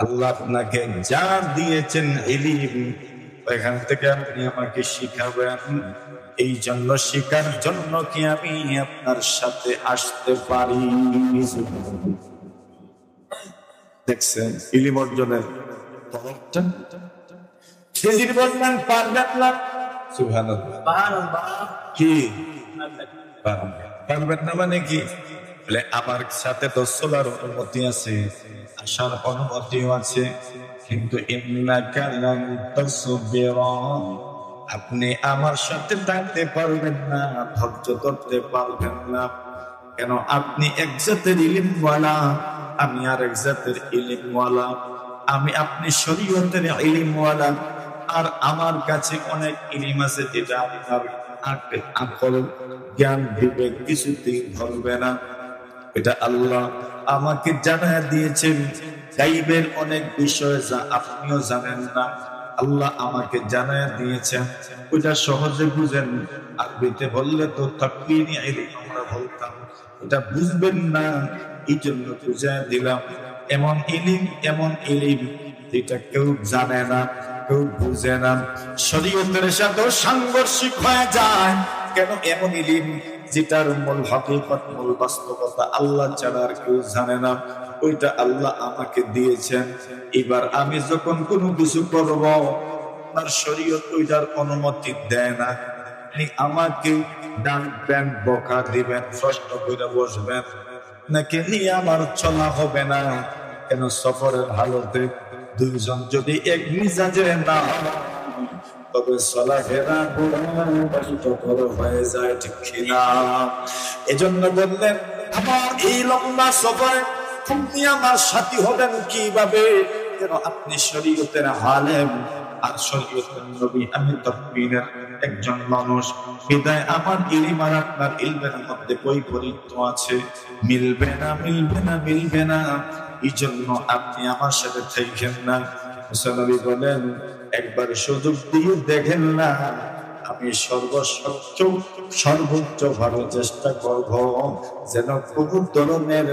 আল্লাহ আপনাকে যা দিয়েছেন ইলম, এখান থেকে আপনি আমাকে শিখাবেন, এই জন্য শিখার জন্য কি আমি আপনার সাথে আসতে পারি? দেখছেন ইলম অর্জনের তরফটা। খিজির বললেন পারবেন না। সুবহানাল্লাহ, কি পারবেন না মানে কি? বলে আমার সাথে তো চলার অনুমতি আছে, আসার অনুমতিও আছে, কিন্তু ইন্নাকা লান তাসবিরা, আপনি আমার সাথে থাকতে পারবেন না, ধৈর্য ধরতে পারবেন না। কেন? আপনি এক জাতের ইলমওয়ালা, আমি আর এক জাতের ইলমওয়ালা। আপনি শরীয়তের ইলমওয়ালা, আর আমার কাছে অনেক ইলম আছে যেটা আপনার আকল জ্ঞান বিবেক কিছুতেই ধরবে না। এটা আল্লাহ আমাকে জানায় দিয়েছেন, গায়বের অনেক বিষয় যা আপনিও জানেন না, আল্লাহ আমাকে জানায় দিয়েছেন, ওইটা সহজে বুঝেন। আরবিতে বললে তো তাকবীরি ইলম আমরা বলতাম, এটা বুঝবেন না, এই জন্য বুঝায় দিলাম। এমন ইলম যেটা কেউ জানে না, কেউ বুঝে না, শরীয়তের সাথে সাংঘর্ষিক হয়ে যায়। কেন? এমন ইলম যেটার মূল হকিকত, মূল বাস্তবতা আল্লাহ ছাড়া আর কেউ জানে না, ওইটা আল্লাহ আমাকে দিয়েছেন। এবার আমি যখন কোনো কিছু করব, আপনার শরীয়ত ওইটার অনুমতি দেয় না, আপনি আমাকে ডাকবেন, বকা দিবেন, প্রশ্ন করে বসবেন, নাকি নিয়ে আমার চলা হবে না। কেন? সফরের হালতে দুইজন যদি এক মিজাজে না, তবে চলাফেরা হয়ে যায়, ঠিক কিনা? এজন্য বললেন, আমার এই লম্বা সফরে আপনি আমার সাথী হবেন কিভাবে? কেন? আপনি শরীয়তের আলেম, আর শরীয়তের নবী, আমি তাকবীরের একজন মানুষ। বিদায় আমার ইলম আর আপনার ইলমের মধ্যে বৈপরীত্য আছে, মিলবে না, মিলবে না, মিলবে না। এই জন্য আপনি আমার সাথে থাকেন না। মুসা নবী বলেন, একবার সুযোগ দিয়ে দেখেন না, আমি সর্বোচ্চ ভালো চেষ্টা করব যেন কোনো ধরনের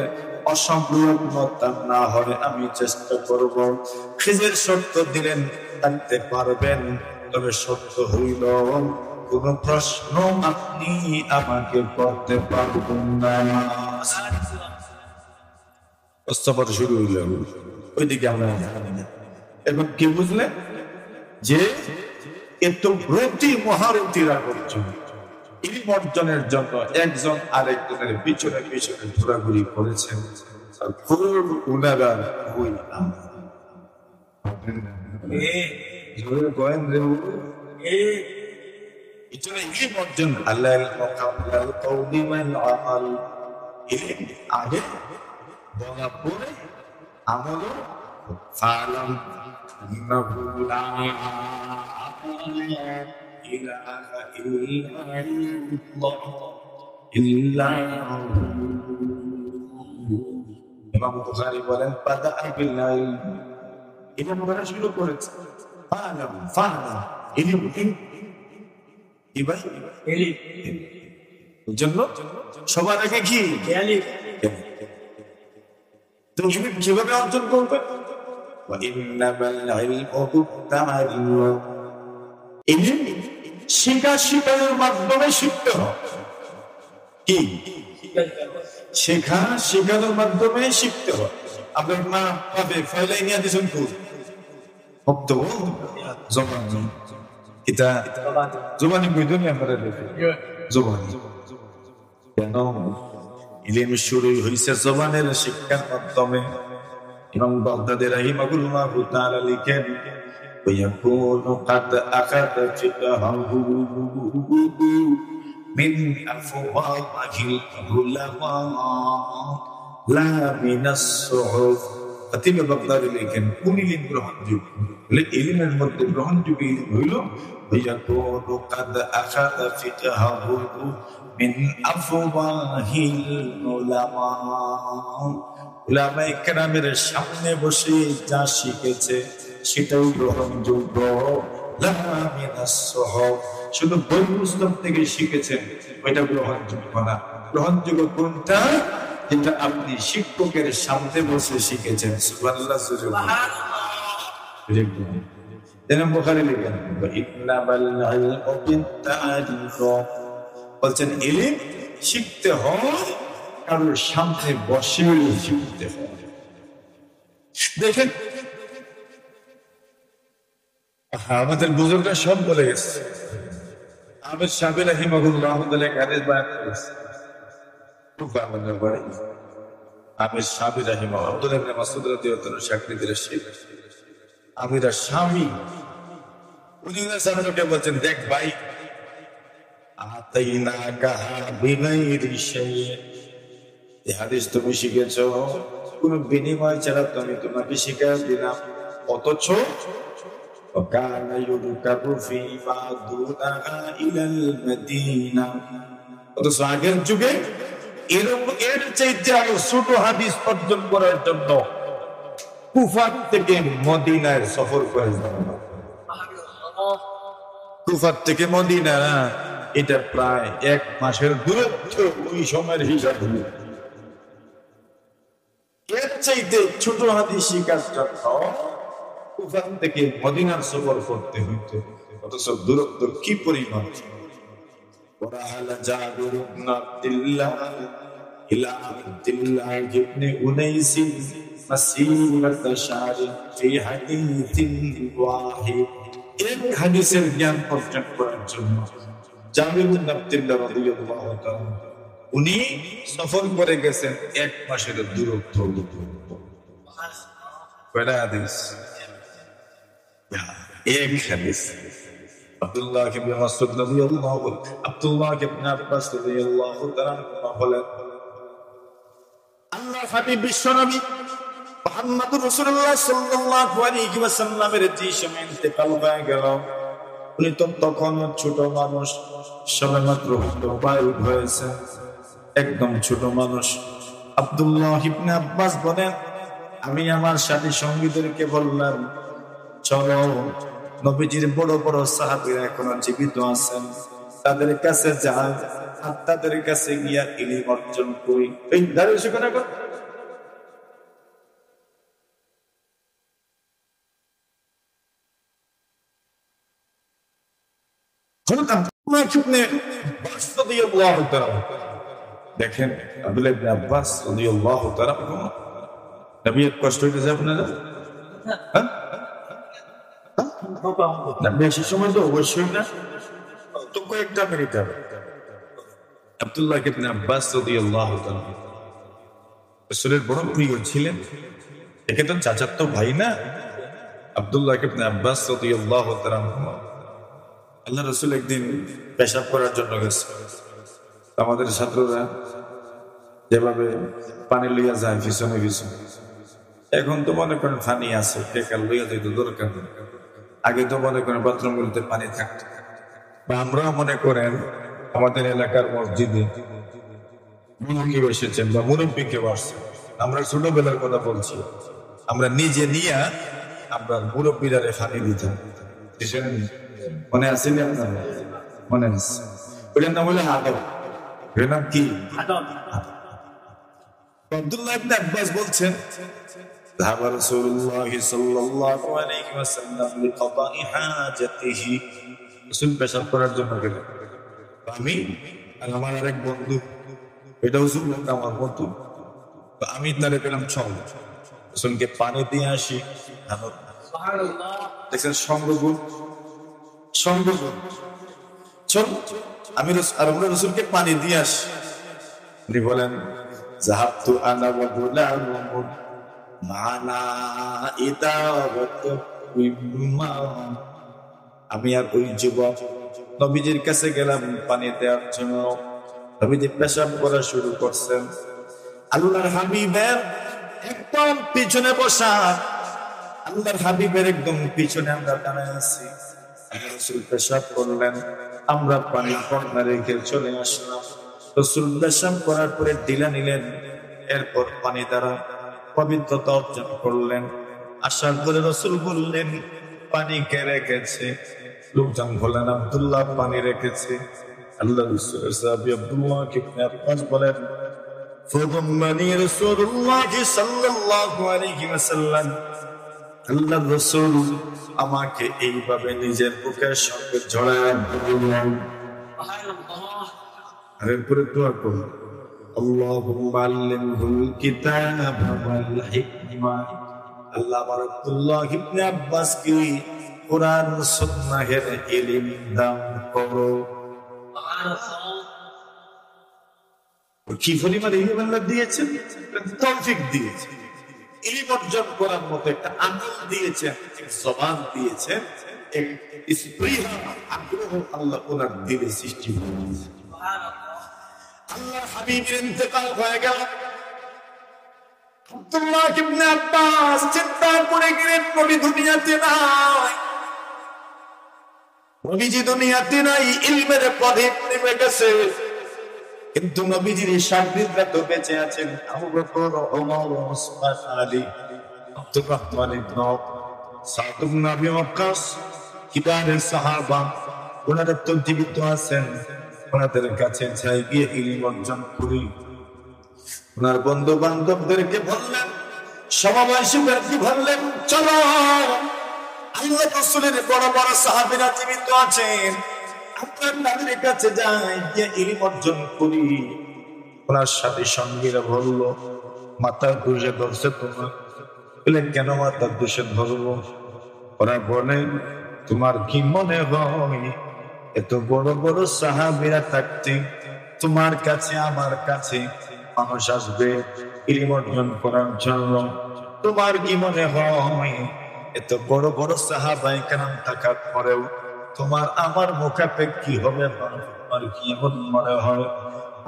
অসংলগ্নতা না হয়, আমি চেষ্টা করব। খিজির শর্ত দিলেন, থাকতে পারবেন, তবে শর্ত হইল কোন প্রশ্ন আপনি আমাকে করতে পারবেন না। সফর শুরু হইল, ওইদিকে আমরা এখন কি বুঝলেন? যে এত ব্রতী মহারথীরা করছেন ইলম অর্জনের জন্য একজন আরেকজনের পিছনে পিছনে ঘোরাঘুরি করেছেন, আর ফুল উনারা হই ইলম অর্জন আল্লাহ আগে বলা পরে আমল ফালাম ইমাম বুখারী বলেন, পাদা বিল ইলম, এটা বলা শুরু করেছে, ফালাম ফালাম ইলম, এবার এর জন্য সবার আগে কি তুমি কিভাবে অর্জন করবে? শিখার মাধ্যমে শিখতে হয়। কি শেখার মাধ্যমে শিখতে হয়। আপনার মা পাবে ফেলাই নিয়ে দিয়েছেন খুব এটা জবানি বৈধনী আমরা জবানি কেন? ইলম শুরু হয়েছে জবানের শিক্ষার মাধ্যমে। ইমাম বাগদাদী রাহিমাহুল্লাহ তাআলা লিখেন, ويكون قد أخذ فقهه من أفواه العلماء لا من الصحف খতিব বাগদাদি লেখেন কোন ইলম গ্রহণযোগ্য বলে ইলমের মধ্যে গ্রহণযোগ্য ইলম হইল ويكون قد أخذ فقهه من أفواه العلماء উলামায়ে কেরামের সামনে বসে যা শিখেছে সেটাই গ্রহণযোগ্য লা মিনাস সুহুফ শুধু বই পুস্তক থেকে শিখেছেন ওইটা গ্রহণযোগ্য না গ্রহণযোগ্য কোনটা যেটা আপনি শিক্ষকের সামনে বসে শিখেছেন সুবহানাল্লাহ সুবহানাল্লাহ যেমন বুখারী লেখেন ইন্নামাল ইলমু বিত-তা'লিফ বলছেন ইলম শিখতে হয় কারোর সামনে বসে শিখতে হয় দেখেন আমাদের বুজুর্গরা সব বলে গেছে আমির সাহেব রাহিমাহুল্লাহ রহমাতুল্লাহ হাদিস বয়ান করেছে আমির সাহেব রাহিমাহুল্লাহ আব্দুল্লাহ ইবনে মাসউদ রাদিয়াল্লাহু আনহু সাকৃতির শেখ আমির স্বামী উনি সামনে বলছেন দেখ ভাই আতাইনাকা বিগাইরি শাইইন এই হাদিস তুমি শিখেছো কোনো বিনিময় ছাড়া আমি তোমাকে শিখিয়ে দিলাম অথচ وكان يركب فيما دونها إلى المدينة অথচ আগের যুগে এর চাইতে আরো ছোট হাদিস অর্জন করার জন্য কুফা থেকে মদিনায় সফর করে যাওয়া কুফা থেকে মদিনা এটা প্রায় 1 মাসের দূরত্ব ওই সময়ের হিসাবে এর চাইতে ছোট হাদিস শিখার জন্য কুফা থেকে মদিনার সফর করতে হইতো অথচ দূরত্ব কি পরিমাণ وَرَحَلَ جَابِرُ بْنُ عَبْدِ اللَّهِ إِلَى عَبْدِ اللَّهِ بْنِ أُنَيْسٍ مَسِيرَةَ شَهْرٍ فِي حَدِيثٍ وَاحِدٍ এক হাদিসের জ্ঞান অর্জন করার জন্য জাবির বিন আব্দুল্লাহ রাদিয়াল্লাহু তাআলা উনি সফর করে গেছেন 1 মাসের দূরত্ব কয়টা হাদিস এক হাদিস আব্দুল্লাহ ইবনে মাসউদ রাদিয়াল্লাহু আব্দুল্লাহ ইবনে আব্বাস রাদিয়াল্লাহু তাআলা বলেন আল্লাহর হাবিব বিশ্বনবী মুহাম্মদুর রাসূলুল্লাহ সাল্লাল্লাহু আলাইহি ওয়াসাল্লামের যে সময় ইন্তেকাল হয়ে গেল উনি তো তখন ছোট মানুষ সবেমাত্র বায়ু হয়েছে একদম ছোট মানুষ আব্দুল্লাহ ইবনে আব্বাস বলেন আমি আমার সাথী সঙ্গীদেরকে বললাম চলো নবীজির বড় বড় সাহাবীরা এখনো জীবিত আছেন তাদের কাছে যাই আর তাদের কাছে গিয়া ইলম অর্জন করি এই দাঁড়িয়ে সেখানে দেখেন আব্দুল্লাহ ইবনে আব্বাস রাদিয়াল্লাহু তাআলা নবীর কষ্ট হইতে যাবে না না বেশি সময় তো অবশ্যই না তো কয়েকটা মিনিট হবে আব্দুল্লাহ ইবনে আব্বাস রাদিয়াল্লাহু তাআলা রাসূলের বড় প্রিয় ছিলেন একে তো চাচাতো ভাই না আব্দুল্লাহ ইবনে আব্বাস রাদিয়াল্লাহু তাআলা আল্লাহ রাসূল একদিন পেশাব করার জন্য গেছে আমাদের ছাত্ররা যেভাবে পানি লইয়া যায় পিছনে পিছনে এখন তো মনে করেন পানি আছে টেকা লইয়া যাইতে দরকার আগে তো মনে করেন বাথরুমগুলোতে পানি থাকতো বা আমরা মনে করেন আমাদের এলাকার মসজিদে মুরব্বী বসেছেন বা মুরব্বী কেউ আসছে আমরা ছোটবেলার কথা বলছি আমরা নিজে নিয়ে আমরা মুরব্বীরারে পানি দিতাম মনে আছে না আপনার মনে আছে ওইটার নাম হলো হাদব এর নাম কি আব্দুল্লাহ ইবনে আব্বাস বলছেন ذهب رسول الله صلى الله عليه وسلم لقضاء حاجته রাসূল পেশাব করার জন্য গেলেন আমি আর আমার আরেক বন্ধু এটা হুজুর আমার বন্ধু তো আমি তারে পেলাম চল রাসূলকে পানি দিয়ে আসি সুবহানাল্লাহ দেখেন সঙ্গগুণ চল আমি আমরা রাসূলকে পানি দিয়ে আসি উনি বলেন যাহাবতু আনা ওয়া গুলামুন মানা ইদাওয়াত ওই মা আমি আর ওই যুবক নবীজির কাছে গেলাম পানি দেওয়ার জন্য। নবীজি পেশাব করা শুরু করছেন। আল্লাহর হাবিবের একদম পিছনে বসা, আল্লাহর হাবিবের একদম পিছনে আমরা দাঁড়ায় আছি। রাসূল পেশাব করলেন, আমরা পানি কর্না রেখে চলে আসলাম। রাসূল পেশাব করার পরে ঢিলা নিলেন, এরপর পানি দ্বারা পবিত্রতা অর্জন করলেন। আসার পরে রাসূল বললেন, পানি কে রেখেছে? লোকজন বললেন, আব্দুল্লাহ পানি রেখেছে। আল্লাহ রাসূলের সাহাবী আব্দুল্লাহ ইবনে আব্বাস বলেন, ফাদাম্মানি রাসূলুল্লাহ সাল্লাল্লাহু আলাইহি ওয়াসাল্লাম, আল্লাহ রাসূল আমাকে এইভাবে নিজের বুকের সঙ্গে জড়ায় ধরলেন। সুবহানাল্লাহ। আর এরপরে দোয়া করলেন, আল্লাহুম্মা আল্লিমহুল কিতাবা ওয়াল হিকমা। আল্লাহ আমার আব্দুল্লাহ ইবনে আব্বাস কি কুরআন সুন্নাহের ইলম দান করো। কি পরিমাণ ইলম আল্লাহ দিয়েছেন, তৌফিক দিয়েছেন, ইলম অর্জন করার মতো একটা আমল দিয়েছেন, জবান দিয়েছেন, এক স্পৃহা আগ্রহ আল্লাহ ওনার দিলে সৃষ্টি করেছেন। আল্লাহর হাবিবের ইন্তেকাল হয়ে গেল। আব্দুল্লাহ ইবনে আব্বাস চিন্তা করে গেলেন, নবী দুনিয়াতে নাই, নবীজি দুনিয়াতে নাই, ইলমের প্রদীপ নেমে গেছে, কিন্তু নবীজির সান্নিধ্যে তো বেঁচে আছেন আবু বকর, ওমর, ওসমান, আলী, আব্দুর রহমান ইবনে আওফ, সাদ ইবনে আবি ওয়াক্কাস, কিবারের সাহাবা, ওনারা তো জীবিত আছেন। ওনাদের কাছে যাই গিয়ে ইলম অর্জন করি। ওনার বন্ধু বান্ধবদেরকে বললেন, সমবয়সীদেরকে বললেন, চলো আল্লাহ রাসূলের বড় বড় সাহাবীরা জীবিত আছেন, আপনার তাদের কাছে যাই গিয়ে ইলম অর্জন করি। ওনার সাথে সঙ্গীরা বলল, মাথার দোষে ধরছে তোমার? বললেন, কেন মাথার দোষে ধরবো? ওরা বলেন, তোমার কি মনে হয় এত বড় বড় সাহাবীরা থাকতে তোমার কাছে আমার কাছে মানুষ আসবে ইলম অর্জন করার জন্য? তোমার কি মনে হয় এত বড় বড় সাহাবায়ে কেরাম থাকার পরেও তোমার আমার মুখাপেক্ষী হবে? তোমার কি এমন মনে হয়?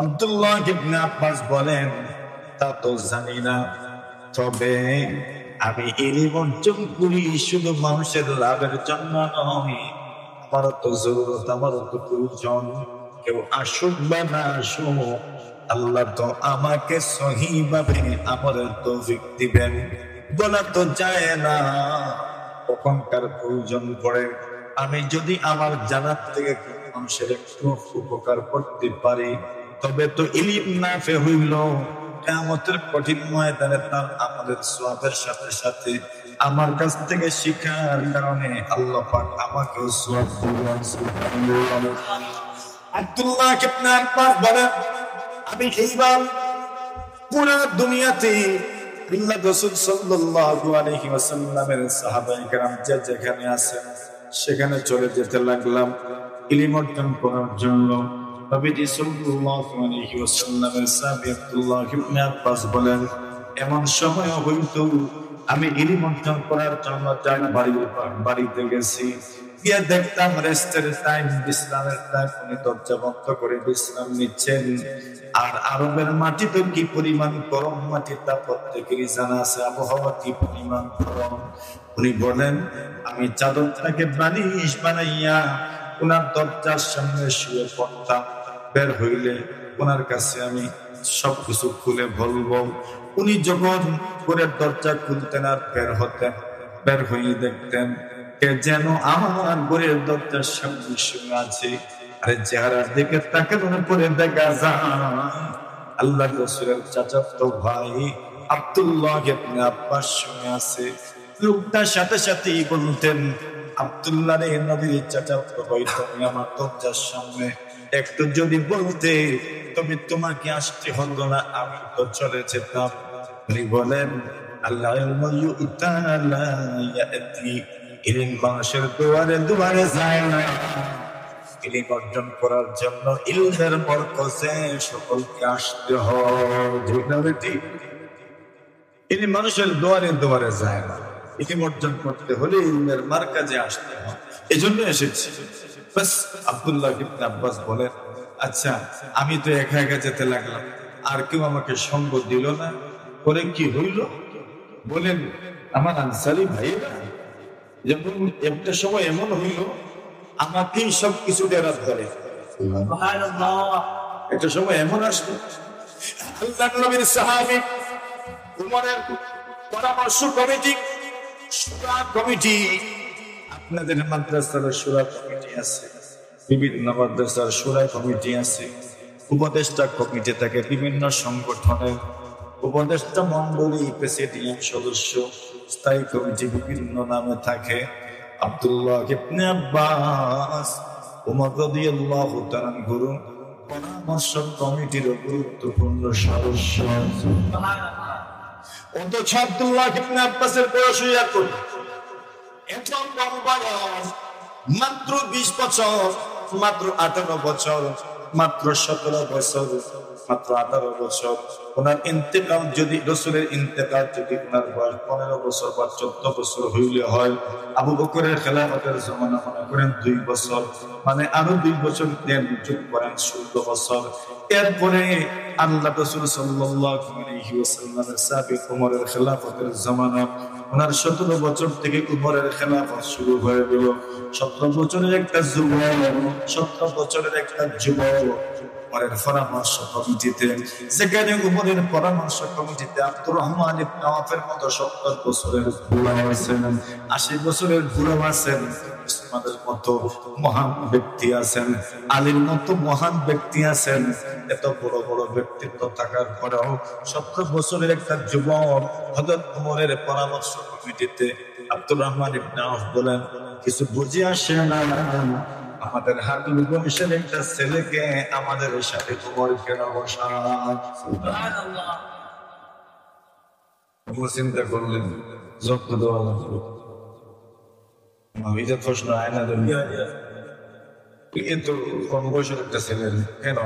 আব্দুল্লাহ ইবনে আব্বাস বলেন, তা তো জানি না, তবে আমি ইলম অর্জন করি শুধু মানুষের লাভের জন্য নয়, আমারও তো জরুরত, আমারও তো প্রয়োজন। কেউ আসুক বা না আসুক, আল্লাহ তো আমাকে সহিভাবে আমলের তৌফিক দিবেন। বলা তো যায় না কখনকার প্রয়োজন পড়ে। আমি যদি আমার জানার থেকে মানুষের একটু উপকার করতে পারি, তবে তো ইলম নাফে হইল, কিয়ামতের কঠিন ময়দানে তার আমাদের সওয়াবের সাথে সাথে আমার কাছ থেকে শিখার কারণে আল্লাহ পাক আমাকেও সওয়াব দিবেন। সুবহানাল্লাহ। আব্দুল্লাহ ইবনে আব্বাস বলেন, আমি এইবার পুরো দুনিয়াতে আল্লাহ রাসূল সাল্লাল্লাহু আলাইহি ওয়াসাল্লামের সাহাবায়ে কেরাম যে যেখানে আছেন সেখানে চলে যেতে লাগলাম ইলম অর্জন করার জন্য। নবীজি সাল্লাল্লাহু আলাইহি ওয়াসাল্লামের সাহাবী আব্দুল্লাহ ইবনে আব্বাস বলেন, এমন সময় হইতো আমি ইলম অর্জন করার জন্য বাড়িতে গেছি, গিয়ে দেখতাম রেস্টের টাইম, বিশ্রামের টাইম, উনি দরজা বন্ধ করে বিশ্রাম নিচ্ছেন। আর আরবের মাটি তো কি পরিমাণ গরম মাটি, তা প্রত্যেকেরই জানা আছে, আবহাওয়া কি পরিমাণ গরম। উনি বলেন, আমি চাদরটাকে বালিশ বানাইয়া ওনার দরজার সামনে শুয়ে পড়তাম, বের হইলে ওনার কাছে আমি সবকিছু খুলে বলবো। উনি যখন ঘরের দরজা খুলতেন আর বের হতেন, বের হয়ে দেখতেন কে যেন আমার ঘরের দরজার সামনে শুয়ে আছে। আরে চেহারার দিকে তাকানোর পরে দেখা যায় আল্লাহ রাসূলের চাচাতো ভাই আব্দুল্লাহ ইবনে আব্বাস শুয়ে আছে। লোকটার সাথে সাথেই বলতেন, আব্দুল্লাহ রে, নবীর চাচাতো ভাই, তুমি আমার দরজার সামনে একটু যদি বলতে তবে তোমাকে আসতে হতো না, আমি তো চলে যেতাম। উনি বলেন, আল্লাহ ইলম মানুষের দুয়ারে দুয়ারে যায় না, ইলম অর্জন করার জন্য ইলমের বরকতে সকলকে আসতে হয়। ইলম মানুষের দুয়ারে দুয়ারে যায় না, ইলম অর্জন করতে হলে ইলমের মারকাজে আসতে হয়, এজন্য এসেছি। বাস আব্দুল্লাহ ইবনে আব্বাস বলেন, আচ্ছা আমি তো একা একা যেতে লাগলাম, আর কেউ আমাকে সঙ্গ দিল না, পরে কি হইল? বলেন আমার আনসারি ভাইয়েরা, যেমন একটা সময় এমন হইল আমাকেই সবকিছু দেওয়া ধরে। একটা সময় এমন আসবে আল্লাহ নবীর সাহাবী উমরের পরামর্শ কমিটি, শুরা কমিটি, আপনাদের মাদ্রাসার শুরা কমিটি আছে, বিভিন্ন মাদ্রাসার শুরা কমিটি আছে, উপদেষ্টা কমিটি থাকে, বিভিন্ন সংগঠনের উপদেষ্টা মন্ডলী, প্রেসিডিয়াম সদস্য, স্থায়ী কমিটি বিভিন্ন নামে থাকে। আব্দুল্লাহ ইবনে আব্বাস ওমর রাদিয়াল্লাহু তাআলা গুরু পরামর্শ কমিটির গুরুত্বপূর্ণ সদস্য। অথচ আব্দুল্লাহ ইবনে আব্বাসের বয়স এখন কম বয়স, মাত্র 20 বছর, মাত্র 18 বছর, মাত্র 17 বছর, মাত্র 18 বছর। ওনার ইন্তেকাল যদি, রাসূলের ইন্তেকাল যদি ওনার বয়স 15 বছর বা 14 বছর হইলে হয়, আবু বকরের খেলাফতের জামানা মনে করেন 2 বছর, মানে আরো 2 বছর দেন, যোগ করেন 16 বছর। এরপরে আল্লাহ রাসূল সাল্লাল্লাহু আলাইহি ওয়াসাল্লামের সাহাবী ওমরের খেলাফতের জামানা, ওনার 17 বছর থেকে উমরের খেলাফত শুরু হয়ে গেল। 17 বছরের একটা যুবক, 17 বছরের একটা যুবক উমরের পরামর্শ কমিটিতে, যেখানে উমরের পরামর্শ কমিটিতে আব্দুর রহমান ইবনে আওফের মতো 70 বছরের বুড়া আছেন, 80 বছরের বুড়া আছেন, উসমানের মতো মহান ব্যক্তি আছেন, আলীর মতো মহান ব্যক্তি আছেন। এত বড় বড় ব্যক্তিত্ব থাকার পরেও 17 বছরের একটা যুবক হযরত উমরের পরামর্শ কমিটিতে আব্দুর রহমান ইবনে আওফ বলেন, কিছু বুঝে আসে না, আমাদের হাতুল বংশের একটা ছেলেকে আমাদের সাথে উমর কেন বসান? সুবহানাল্লাহ। চিন্তা করলেন জব্দ দেওয়া লাগবে, এটা প্রশ্ন আয়না দেবেন, কিন্তু কম বয়সের একটা ছেলে কেন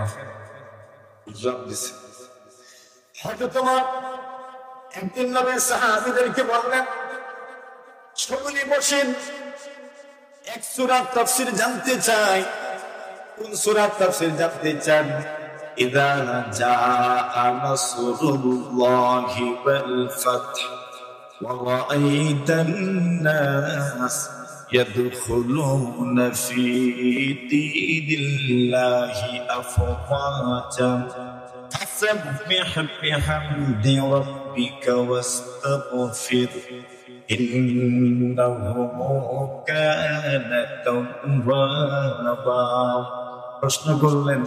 জব দিছে? হয়তো তোমার একদিন নবীর সাহাবীদেরকে বললেন, সকলে বসেন, এক সূরা তাফসীর জানতে চাই। কোন সূরা তাফসীর জানতে চান? ইযা জাআ নাসরুল্লাহি ওয়াল ফাতহ ওয়া রাআইতান নাস ইয়াদখুলুনা ফি দীনিল্লাহি আফওয়াজা ফাসাব্বিহ বিহামদি রাব্বিকা ওয়াস্তাগফির ইন্নাহু কানা তাওয়াবা। প্রশ্ন করলেন,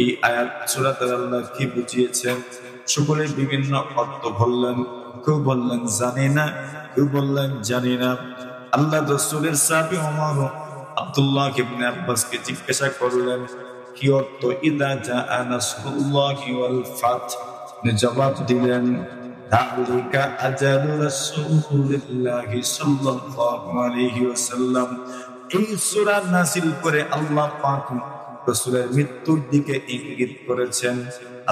এই আয়াত সূরাতে আল্লাহ কি বুঝিয়েছেন? সকলে বিভিন্ন অর্থ বললেন, কেউ বললেন জানি না, কেউ বললেন জানি না। আল্লাহ রাসূলের সাহাবী ওমর আব্দুল্লাহ ইবনে আব্বাসকে জিজ্ঞাসা করলেন, কি অর্থ ইযা জাআ নাসরুল্লাহি ওয়াল ফাতহ? জবাব দিলেন, যালিকা আজালু রাসূলিল্লাহি সাল্লাল্লাহু আলাইহি ওয়াসাল্লাম। এই সূরা নাযিল করে আল্লাহ পাক রাসূলের মৃত্যুর দিকে ইঙ্গিত করেছেন।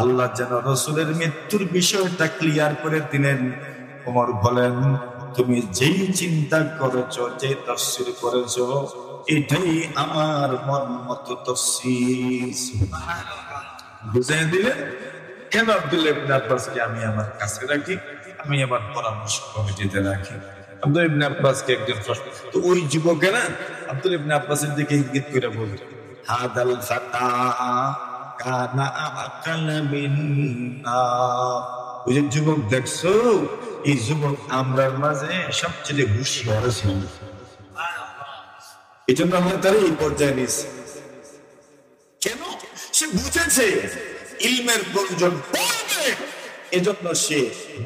আল্লাহ যেন রাসূলের মৃত্যুর বিষয়টা ক্লিয়ার করে দিলেন। ওমর বলেন, তুমি যেই চিন্তা করেছো, যে তাফসীর করেছো, এটাই আমার মন মতো তাফসীর। সুবহানাল্লাহ। বুঝিয়ে দিলেন কেন আব্দুল্লাহ ইবনে আব্বাসকে আমি আমার কাছে রাখি, আমি আমার পরামর্শ কমিটিতে রাখি। আব্দুল্লাহ ইবনে আব্বাসকে একজন প্রশ্ন, তো ওই যুবকেরা আব্দুল্লাহ ইবনে আব্বাসের দিকে ইঙ্গিত করে বলতো, হাদাল ফাতা কানা আকাল মিন্না। ওই যে যুবক দেখছো, এই যুবক আমরার মাঝে সবচেয়ে হুঁশিয়ার ছিল। এই জন্য আমরা তারা এই পর্যায়ে নিয়েছি। কেন? সে বুঝেছে ইলমের প্রয়োজন পড়বে, এজন্য সে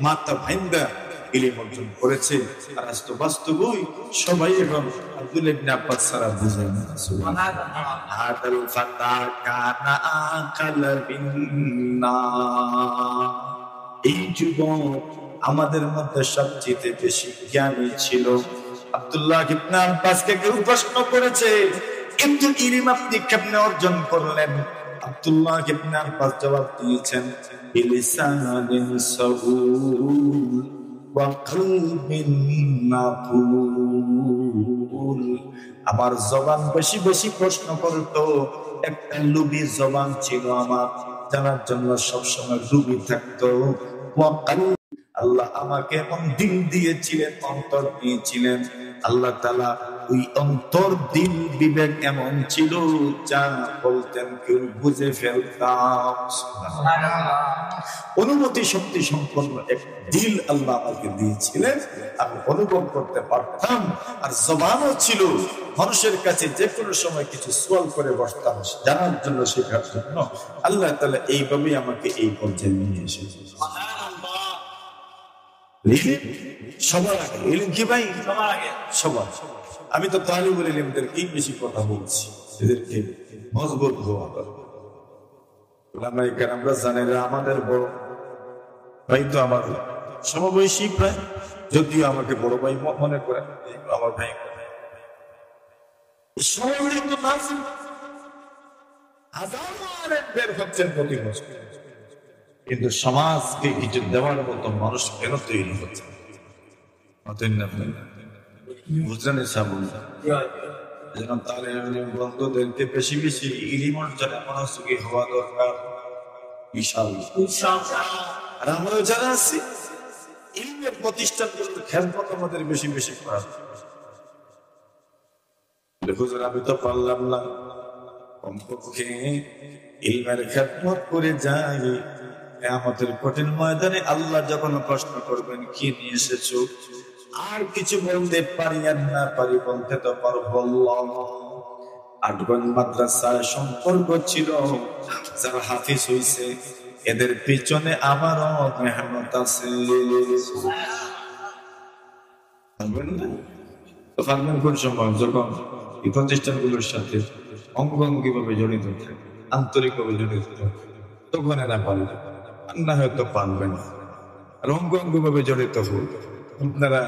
মাথা ভাঙ্গা ইলম অর্জন করেছে। আর আজ তো বাস্তবই সবাই এখন আব্দুল্লাহ ইবনে আব্বাস ছাড়া বুঝে না। সুবহানাল্লাহ। হাদাল ফাতা কানা আকাল মিন্না। এই যুবক আমাদের মধ্যে সবচেয়ে বেশি জ্ঞানী ছিল। আব্দুল্লাহ ইবনে আব্বাসকে কেউ প্রশ্ন করেছে, কিন্তু ইলম আপনি কেমনে অর্জন করলেন? আব্দুল্লাহ ইবনে আব্বাস জবাব দিয়েছেন, বিলিসানিন সাহুল, আমার জবান বেশি বেশি প্রশ্ন করতো, একটা লুবি জবান ছিল আমার, জানার জন্য সবসময় লুবি থাকতো। আল্লাহ আমাকে এমন দিল দিয়েছিলেন, অন্তর দিয়েছিলেন আল্লাহ তাআলা, ওই অন্তর দিল বিবেক এমন ছিল যা বলতেন কেউ বুঝে ফেলতাম। অনুমতি শক্তি সম্পন্ন এক দিল আল্লাহ আমাকে দিয়েছিলেন, আমি অনুভব করতে পারতাম। আর জবানও ছিল, মানুষের কাছে যে কোনো সময় কিছু সোয়াল করে বসতাম, জানার জন্য, শেখার জন্য। আল্লাহ তাআলা এইভাবেই আমাকে এই পর্যায়ে নিয়ে এসেছে। সবার আগে ইলম কি ভাই? সবার। আমি তো তালিবুল ইলমদেরকেই বেশি কথা বলছি, এদেরকে মজবুত হওয়া দরকার। ওলামায়ে কেরামরা জানেন আমাদের বড় ভাই, তো আমার সমবয়সী প্রায়, যদিও আমাকে বড় ভাই মনে করেন, আমার ভাই সবাই তো নাজিল হাজারো আলেম বের হচ্ছেন প্রতি বছর, কিন্তু সমাজকে কিছু দেওয়ার মতো মানুষ কেন তৈরি হচ্ছে? বুঝলেন? যেন তাহলে বন্ধুদেরকে বেশি বেশি ইলম অর্জনে মনোযোগী হওয়া দরকার। বিশাল। আর আমরা যারা আছি ইলমের প্রতিষ্ঠানগুলোর খেদমত আমাদের বেশি বেশি করা। হুজুর আমি তো পারলাম না, কমপক্ষে ইলমের খেদমত করে যাই। কিয়ামতের কঠিন ময়দানে আল্লাহ যখন প্রশ্ন করবেন কি নিয়ে এসেছো, আর কিছু বলতে পারি আর না পারি, বলতে তো পারবো আটগঞ্জ মাদ্রাসার সম্পর্ক ছিল, যারা হাফিজ হইছে এদের পিছনে আমারও মেহনত আছে। পারবেন কোন সময়? যখন এই প্রতিষ্ঠানগুলোর সাথে অঙ্গাঙ্গি ভাবে জড়িত থাকে, আন্তরিক ভাবে জড়িত থাকে, তখন এরা পারবে, না হয়তো পারবে না। আর অঙ্গাঙ্গি ভাবে জড়িত হোক আপনারা,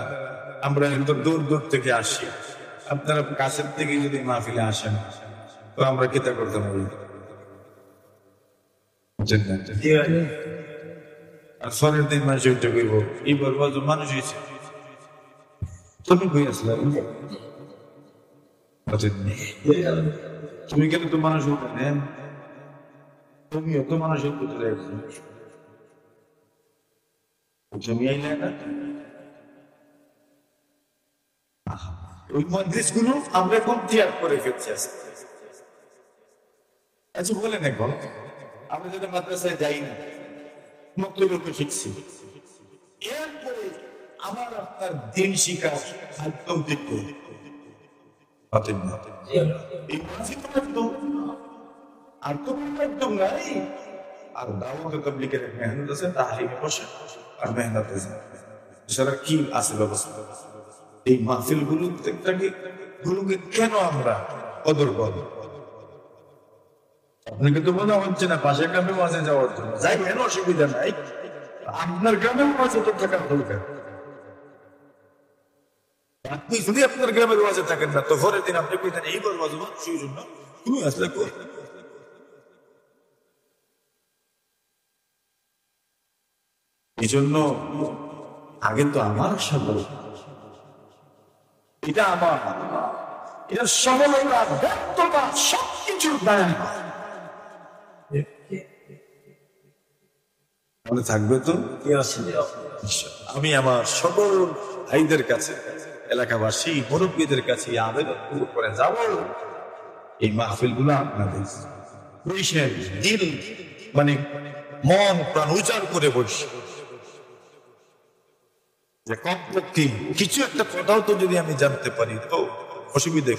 আমরা একদম দূর দূর থেকে আসি, আপনারা কাছের থেকে যদি মাহফিলে আসেন তো আমরা কি তা করতে পারি? আর পরের দিন মানুষ ওইটা কইব, এই বরবাদ মানুষ হয়েছে, তুমি কই আসলে, তুমি কেন তো মানুষ হতে নেন, তুমিও তো মানুষ হতে চলে আসছো, জমি আইলে না। ওই মজলিসগুলো আমরা এখন ত্যাগ করে ফেলছি। আচ্ছা বলেন, এখন আমরা যদি মাদ্রাসায় যাই না, মক্তব্য শিখছি, এরপরে আমার আপনার দিন শিখার একদম ঠিক করে আর তো একদম নাই। আর দাওয়াত তাবলীগের মেহনত আছে, তাহলিমে বসে আর মেহনত আছে, এছাড়া কি আছে ব্যবস্থা? এই মাহফিল গুলোকে কেন আমরা কদর করব? আপনাকে তো মনে হচ্ছে না পাশের গ্রামে মাঝে যাওয়ার জন্য, যাই কেন, অসুবিধা নাই, আপনার গ্রামের মাঝে তো থাকার দরকার। আপনি যদি আপনার গ্রামের মাঝে থাকেন না, তো পরের দিন আপনি কইতেন এই বলবো সেই জন্য তুমি আসলে এই জন্য আগে তো আমার সাথে এটা আমার, এটা সফলতা, ব্যর্থতা সবকিছুর দায় মনে থাকবে তো। আমি আমার সকল ভাইদের কাছে, এলাকাবাসী মুরব্বীদের কাছে আবেদন করে যাব, এই মাহফিল গুলো আপনাদের দিল মানে মন প্রাণ উজাড় করে বসে, যে কমপক্ষে কিছু একটা কথাও তো যদি আমি জানতে পারি তো অসুবিধা।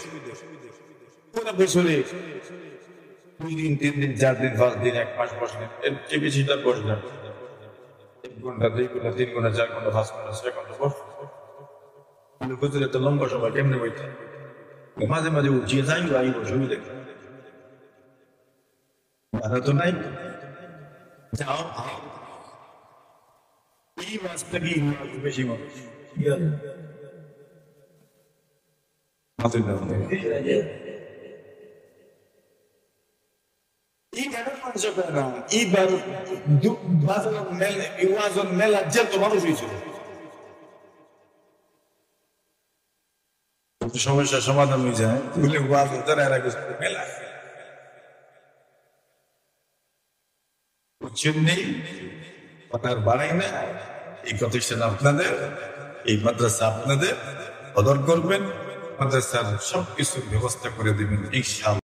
দুই দিন, 3 দিন, 4 দিন, 5 দিন, 1 মাস বসলেন, এর চেয়ে বেশিটা বসলেন, 1 ঘন্টা, 2 ঘন্টা, 3 ঘন্টা, 4 ঘন্টা, 5 ঘন্টা, 6 ঘন্টা বসলেন, একটা লম্বা সময় কেমনে বইতে মাঝে মাঝে উঠিয়ে যাই, অসুবিধা তো নাই। যাও এই মাছটা কি বেশি মানুষ মেলা যে তো মানুষ হয়েছিল, সমস্যার সমাধান হয়ে যায় বলে মেলা নেই কথার বাড়াই না। এই প্রতিষ্ঠান আপনাদের, এই মাদ্রাসা আপনাদের, কদর করবেন, মাদ্রাসার সবকিছুর ব্যবস্থা করে দিবেন ইনশাআল্লাহ।